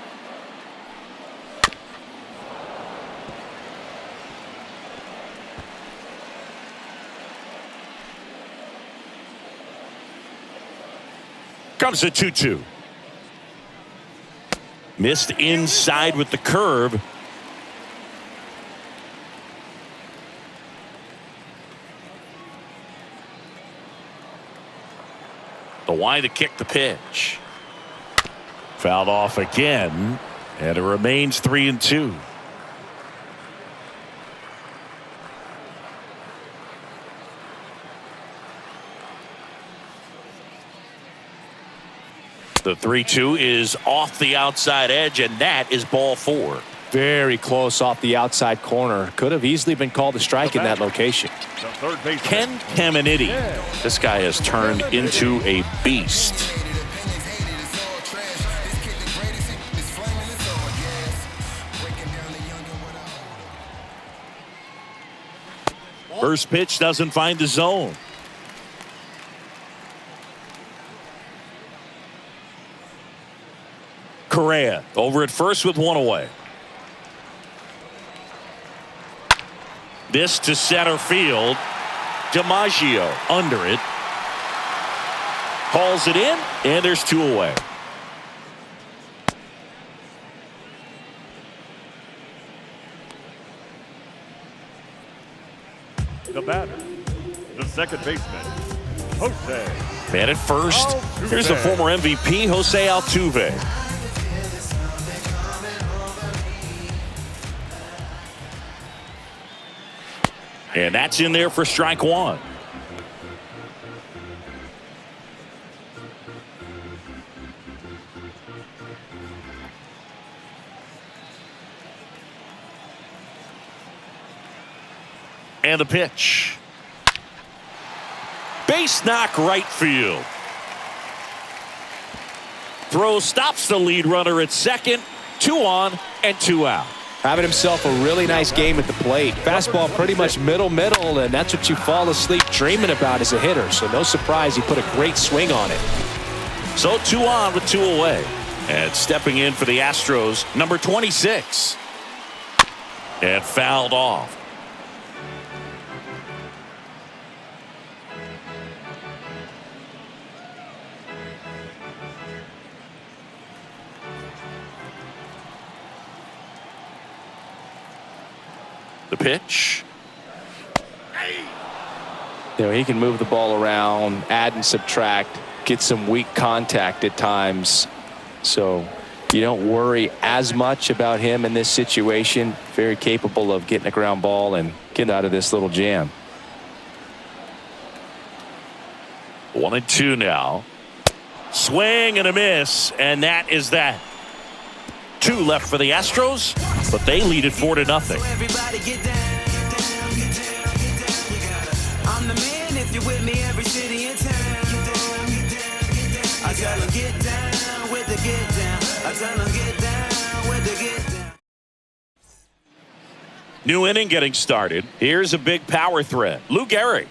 Comes the 2-2. Missed inside with the curve. The wide to kick the pitch. Fouled off again, and it remains 3-2. The 3-2 is off the outside edge, and that is ball 4. Very close off the outside corner. Could have easily been called a strike in that location. The third baseman, Ken Caminiti. This guy has turned into a beast. First pitch doesn't find the zone. Correa over at first with one away. This to center field. DiMaggio under it. Hauls it in, and there's 2 away. the batter, the second baseman, Jose. Man at first. Altuve. Here's the former MVP, Jose Altuve. And that's in there for strike 1. And the pitch. Base knock right field. Throw stops the lead runner at second. 2 on and 2 out. Having himself a really nice game at the plate. Fastball pretty much middle, and that's what you fall asleep dreaming about as a hitter. So no surprise he put a great swing on it. So 2 on with 2 away. And stepping in for the Astros, number 26. And fouled off. The pitch. You know, he can move the ball around, add and subtract, get some weak contact at times. So you don't worry as much about him in this situation. Very capable of getting a ground ball and getting out of this little jam. 1 and 2 now. Swing and a miss, and that is that. 2 left for the Astros, but they lead it 4-0. Everybody get down, get down, get down, get down. I'm the man if you're with me, every city in town. Get down, get down, get tell them get down with the get down. I tell them get down with the get down. New inning getting started. Here's a big power threat. Lou Gehrig.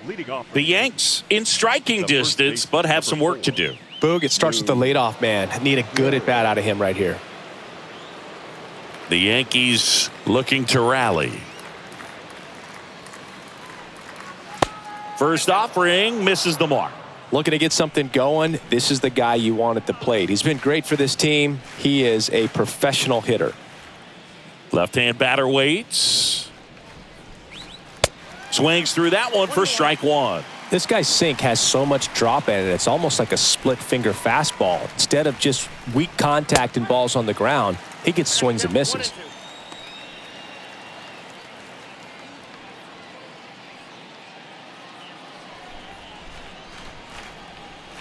Leading off. The Yanks in striking distance, but have some work to do. Boog, it starts with the leadoff man. Need a good at bat out of him right here. The Yankees looking to rally. First offering misses the mark. Looking to get something going. This is the guy you want at the plate. He's been great for this team. He is a professional hitter. Left-hand batter waits. Swings through that one for strike one. This guy's sink has so much drop in it. It's almost like a split finger fastball. Instead of just weak contact and balls on the ground, he gets swings and misses.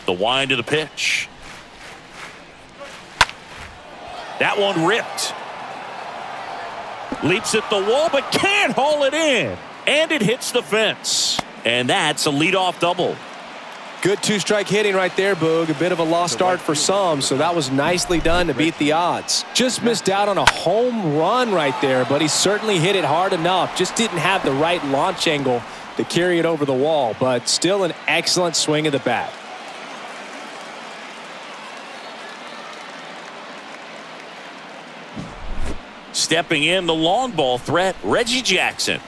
The wind of the pitch. That one ripped. Leaps at the wall, but can't haul it in. And it hits the fence. And that's a leadoff double. Good two-strike hitting right there, Boog. A bit of a lost start for some, so that was nicely done to beat the odds. Just missed out on a home run right there, but he certainly hit it hard enough. Just didn't have the right launch angle to carry it over the wall, but still an excellent swing of the bat. Stepping in the long ball threat, Reggie Jackson.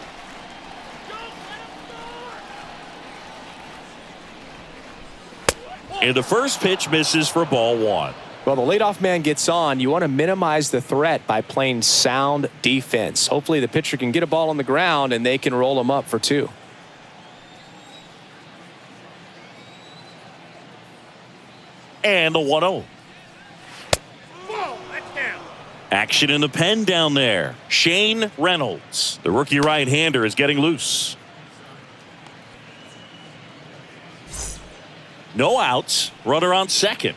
And the first pitch misses for ball one. Well, the leadoff man gets on. You want to minimize the threat by playing sound defense. Hopefully the pitcher can get a ball on the ground and they can roll him up for two. And the 1-0. Action in the pen down there. Shane Reynolds, the rookie right-hander, is getting loose. No outs. Runner on second.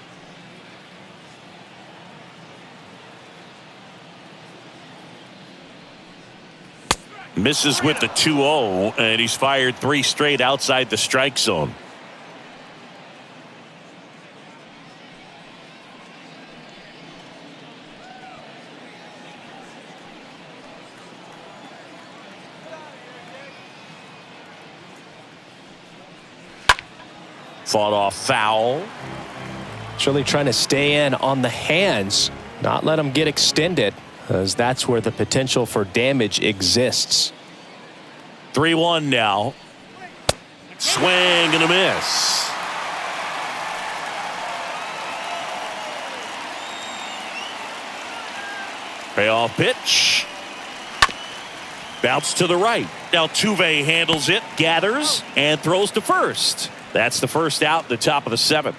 Misses with the 2-0, and he's fired 3 straight outside the strike zone. Fought off foul. It's really trying to stay in on the hands, not let them get extended, as that's where the potential for damage exists. 3-1 now. Swing and a miss. Payoff pitch. Bounce to the right. Now Altuve handles it, gathers, and throws to first. That's the first out at the top of the 7th.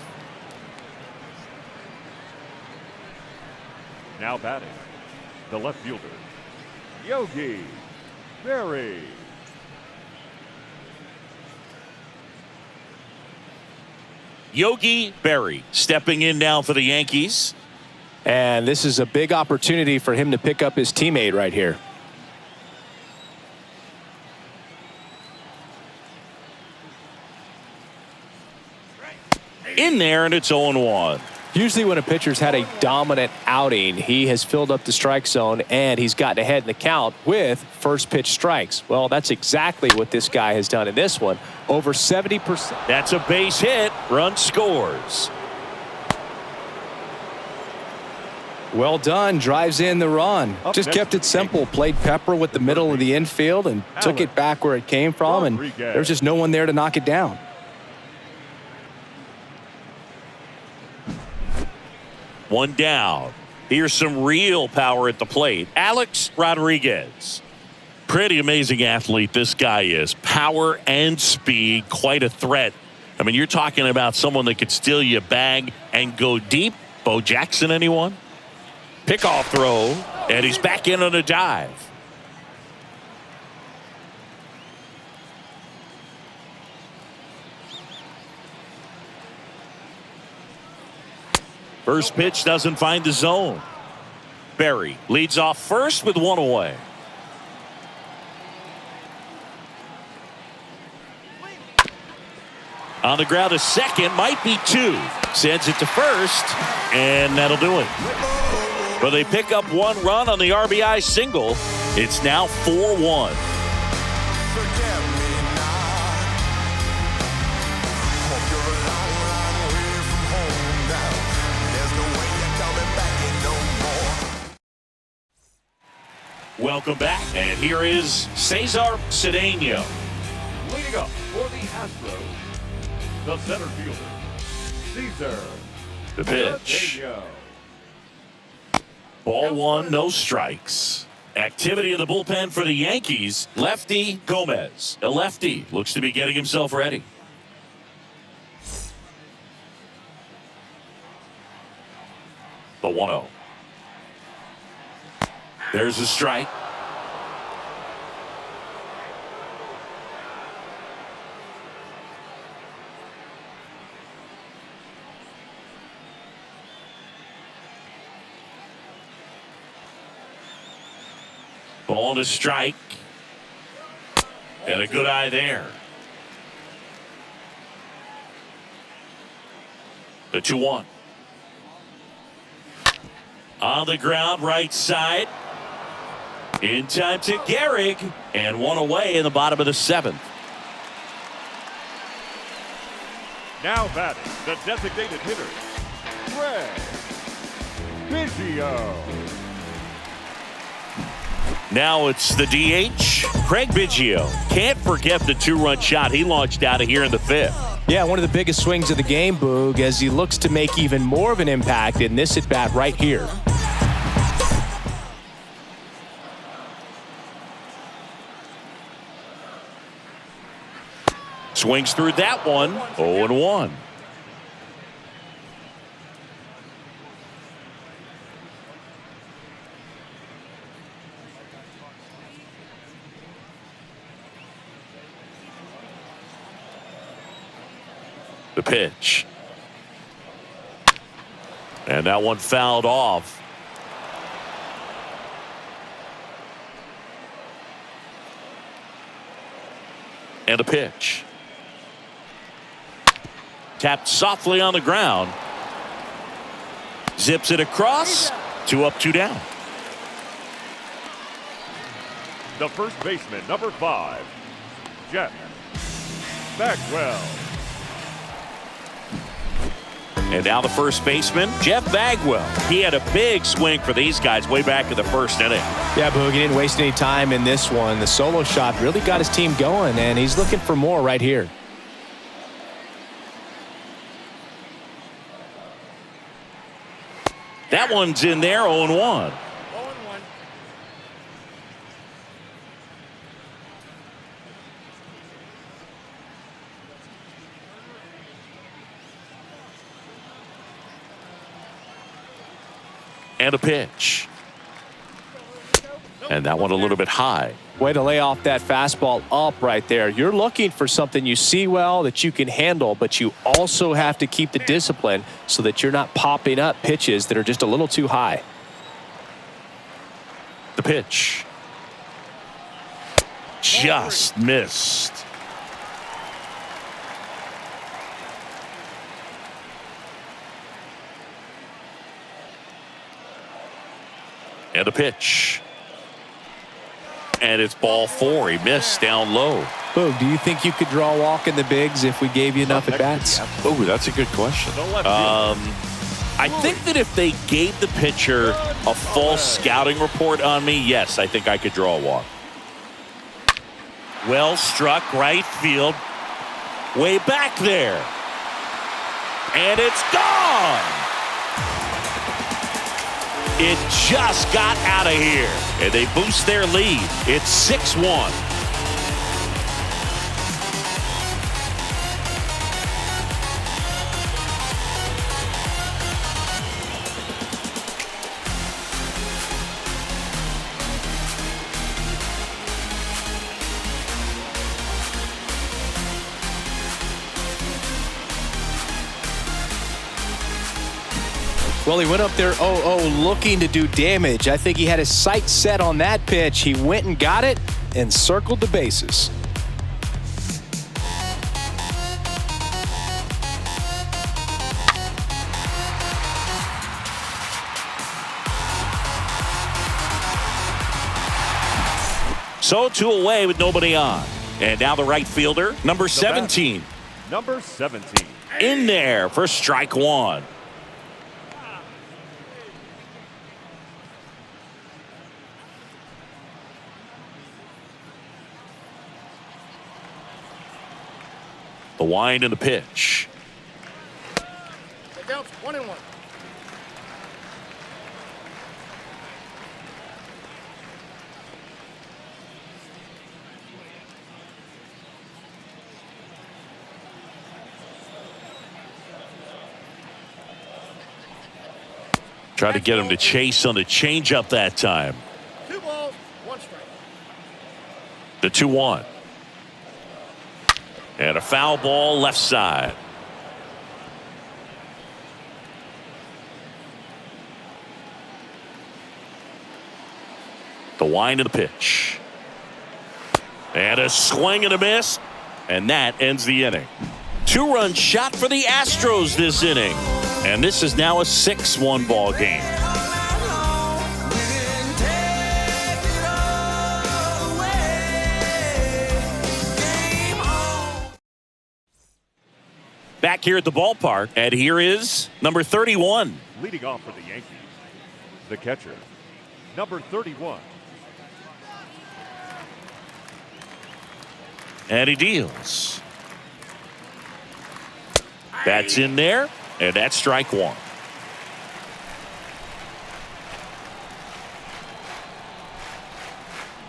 Now batting, the left fielder, Yogi Berry. Yogi Berry stepping in now for the Yankees. And this is a big opportunity for him to pick up his teammate right here. In there, and it's 0-1. Usually when a pitcher's had a dominant outing, he has filled up the strike zone and he's gotten ahead in the count with first pitch strikes. Well, that's exactly what this guy has done in this one. Over 70%. That's a base hit. Run scores. Well done. Drives in the run. Up Just next, kept it simple. Played pepper with the middle of the infield and took it back where it came from. And there's just no one there to knock it down. One down. Here's some real power at the plate. Alex Rodriguez. Pretty amazing athlete this guy is. Power and speed. Quite a threat. I mean, you're talking about someone that could steal you a bag and go deep. Bo Jackson, anyone? Pickoff throw. And he's back in on a dive. First pitch doesn't find the zone. Berry leads off first with 1 away. On the ground to second, might be two. Sends it to first, and that'll do it. But they pick up one run on the RBI single. It's now 4-1. Welcome back, and here is Cesar Cedeno. Leading up for the Astros, the center fielder, Cesar. The pitch. Cedeno. Ball one, no strikes. Activity in the bullpen for the Yankees. Lefty Gomez. A lefty looks to be getting himself ready. The 1-0. There's a strike. Ball to strike. And a good eye there. The 2-1. On the ground, right side. In time to Gehrig. And one away in the bottom of the 7th. Now batting, the designated hitter, Craig Biggio. Now it's the DH, Craig Biggio. Can't forget the 2-run shot he launched out of here in the 5th. Yeah, one of the biggest swings of the game, Boog, as he looks to make even more of an impact in this at-bat right here. Swings through that one, 0-1. The pitch. And that one fouled off. And the pitch. Tapped softly on the ground. Zips it across. 2 up, 2 down. The first baseman, number 5, Jeff Bagwell. And now the first baseman, Jeff Bagwell. He had a big swing for these guys way back in the first inning. Yeah, Boog, he didn't waste any time in this one. The solo shot really got his team going, and he's looking for more right here. That one's in there, 0-1. And a pitch. And that one a little bit high. Way to lay off that fastball up right there. You're looking for something you see well that you can handle, but you also have to keep the discipline so that you're not popping up pitches that are just a little too high. The pitch. Just missed. And a pitch. And it's ball 4. He missed down low. Boog, do you think you could draw a walk in the bigs if we gave you enough at-bats? Oh, that's a good question. I think that if they gave the pitcher a false scouting report on me, yes, I think I could draw a walk. Well struck, right field. Way back there. And it's gone. It just got out of here. And they boost their lead. It's 6-1. Well, he went up there 0-0 looking to do damage. I think he had his sights set on that pitch. He went and got it and circled the bases. So 2 away with nobody on. And now the right fielder, number 17. Number 17. In there for strike 1. The wind and the pitch. It counts 1-1. Try to get him to chase on the changeup that time. 2 balls, 1 strike. The 2-1. And a foul ball left side. The wind of the pitch. And a swing and a miss. And that ends the inning. 2-run shot for the Astros this inning. And this is now a 6-1 ball game. Back here at the ballpark, and here is number 31. Leading off for the Yankees, the catcher, number 31. And he deals. That's in there, and that's strike 1.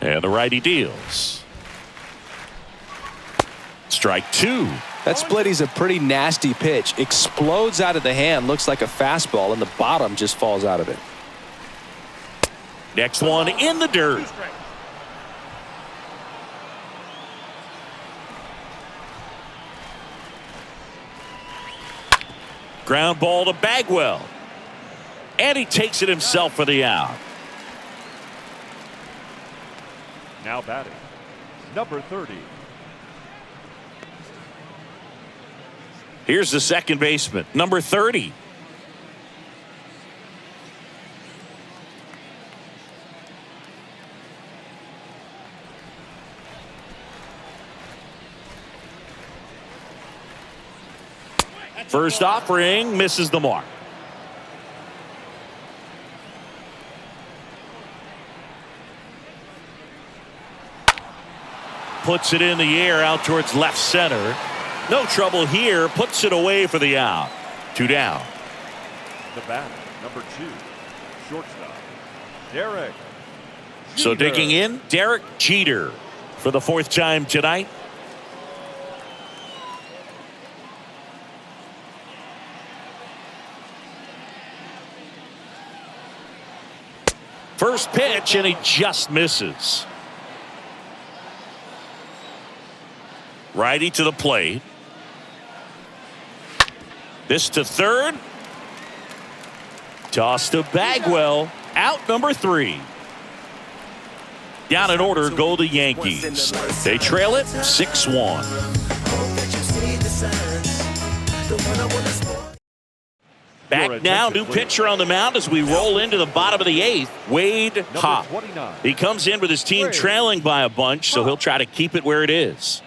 And the righty deals. Strike 2. That splitty's a pretty nasty pitch. Explodes out of the hand, looks like a fastball, and the bottom just falls out of it. Next one in the dirt. Ground ball to Bagwell. And he takes it himself for the out. Now batting, number 30. Here's the second baseman, number 30. First offering misses the mark. Puts it in the air out towards left center. No trouble here. Puts it away for the out. 2 down. The batter, number 2, shortstop, Derek. So Jeter. digging in, Derek Jeter for the 4th time tonight. First pitch, and he just misses. Righty to the plate. This to third. Toss to Bagwell. Out number 3. Down in order go the Yankees. They trail it 6-1. Back now, new pitcher on the mound as we roll into the bottom of the 8th. Wade Hop. 29. He comes in with his team trailing by a bunch, so he'll try to keep it where it is.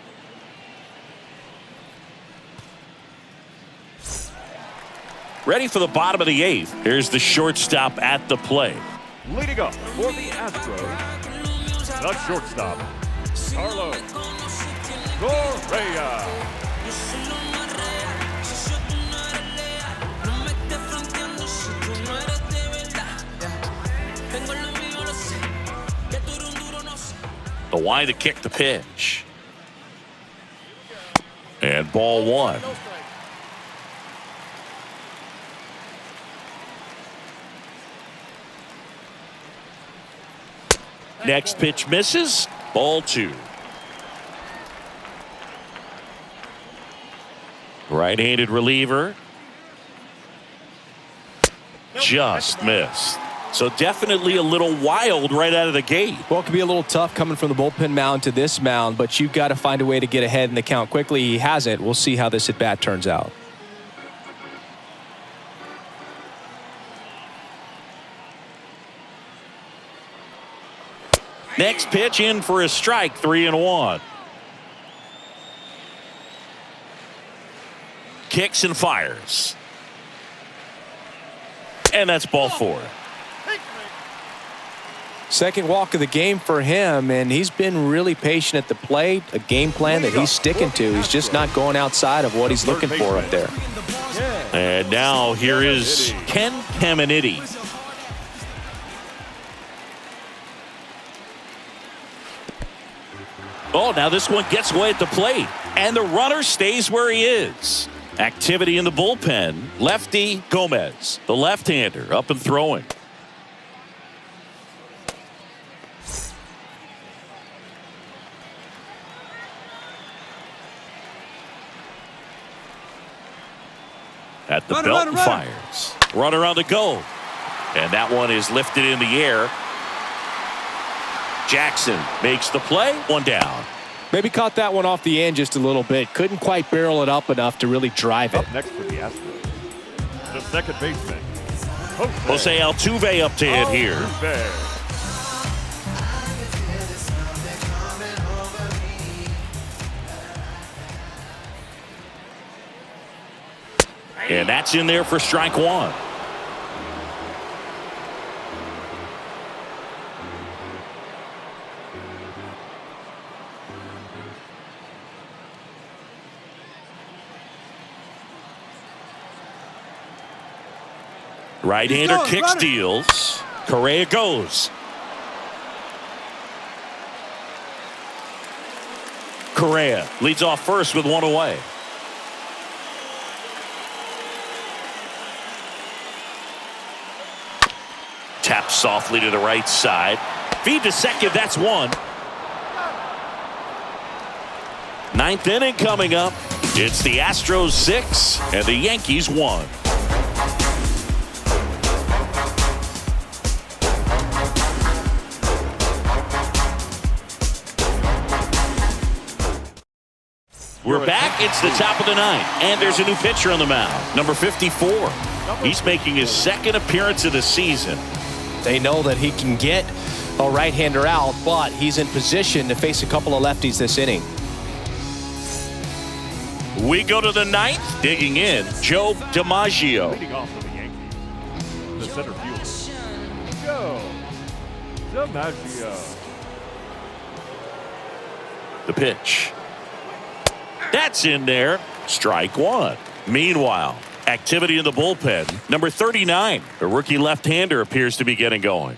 Ready for the bottom of the 8th. Here's the shortstop at the plate. Leading up for the Astros, the shortstop, Carlos Correa. The wind to kick the pitch. And ball 1. Next pitch misses. Ball 2. Right-handed reliever. Just missed. So definitely a little wild right out of the gate. Well, it could be a little tough coming from the bullpen mound to this mound, but you've got to find a way to get ahead in the count quickly. He hasn't. We'll see how this at-bat turns out. Next pitch in for a strike, 3-1. Kicks and fires. And that's ball 4. Second walk of the game for him, and he's been really patient at the plate. A game plan that he's sticking to. He's just not going outside of what he's looking for up there. And now here is Ken Caminiti. Oh, now this one gets away at the plate, and the runner stays where he is. Activity in the bullpen. Lefty Gomez, the left-hander, up and throwing. At the belt and fires. Runner on the go. And that one is lifted in the air. Jackson makes the play. One down. Maybe caught that one off the end just a little bit. Couldn't quite barrel it up enough to really drive it. Up next for the Astros, the second baseman, Jose Altuve up to hit here. And that's in there for strike 1. Right-hander kick steals. Correa goes. Correa leads off first with one away. Tap softly to the right side. Feed to second. That's one. Ninth inning coming up. It's the Astros 6 and the Yankees 1. We're back. It's the top of the ninth, and there's a new pitcher on the mound, number 54. He's making his second appearance of the season. They know that he can get a right-hander out, but he's in position to face a couple of lefties this inning. We go to the ninth. Digging in, Joe DiMaggio. Leading off for the Yankees, the center fielder, Joe DiMaggio. The pitch. That's in there. Strike 1. Meanwhile, activity in the bullpen. Number 39, a rookie left-hander, appears to be getting going.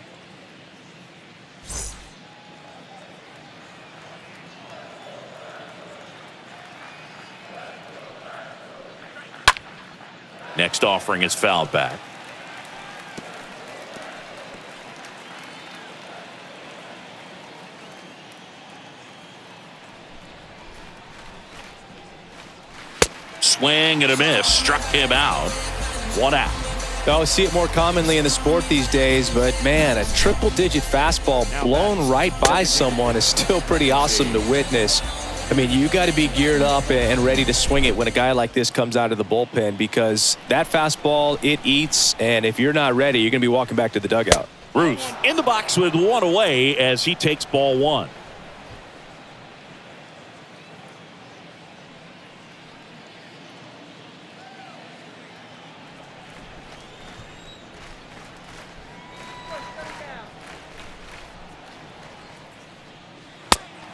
Next offering is fouled back. Swing and a miss. Struck him out. One out. I see it more commonly in the sport these days, but man, a triple-digit fastball blown right by someone is still pretty awesome to witness. I mean, you got to be geared up and ready to swing it when a guy like this comes out of the bullpen, because that fastball, it eats, and if you're not ready, you're going to be walking back to the dugout. Ruth in the box with one away as he takes ball 1.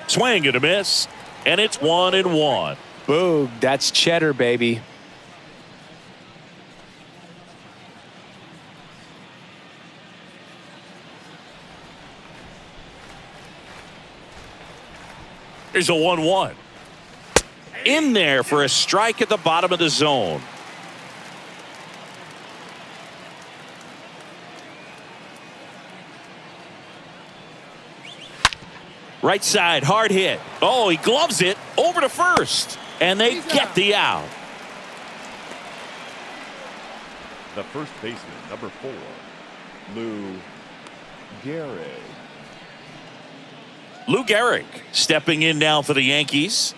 Swing and a miss, and it's 1-1. Boom, that's cheddar, baby. Here's a 1-1. In there for a strike at the bottom of the zone. Right side, hard hit. Oh, he gloves it over to first, and they get the out. The first baseman, number 4, Lou Gehrig. Lou Gehrig stepping in now for the Yankees.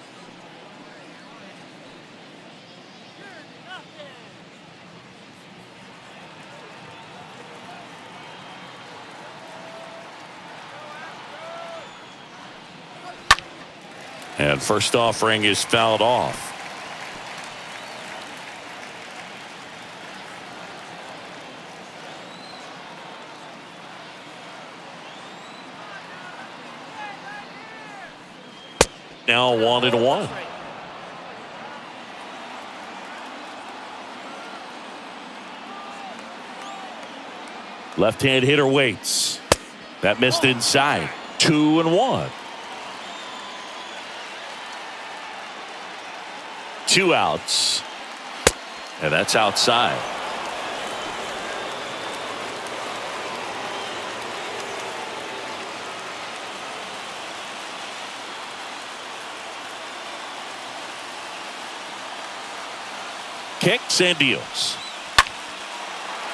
And first offering is fouled off. Now 1-1. Left-hand hitter waits. That missed inside. 2-1. 2 outs. And that's outside. Kicks and deals.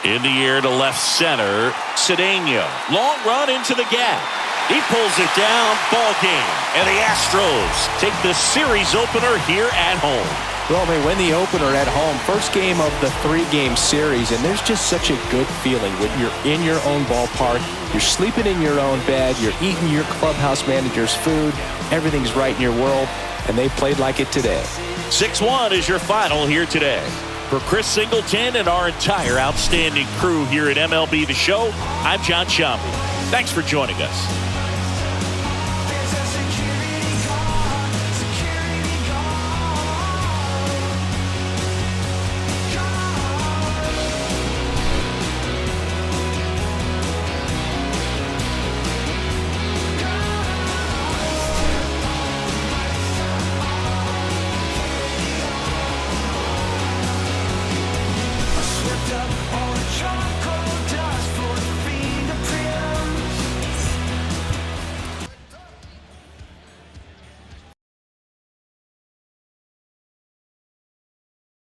In the air to left center. Cedeno. Long run into the gap. He pulls it down. Ball game. And the Astros take the series opener here at home. Well, they win the opener at home. First game of the 3-game series, and there's just such a good feeling when you're in your own ballpark. You're sleeping in your own bed. You're eating your clubhouse manager's food. Everything's right in your world, and they played like it today. 6-1 is your final here today. For Chris Singleton and our entire outstanding crew here at MLB The Show, I'm John Shambi. Thanks for joining us.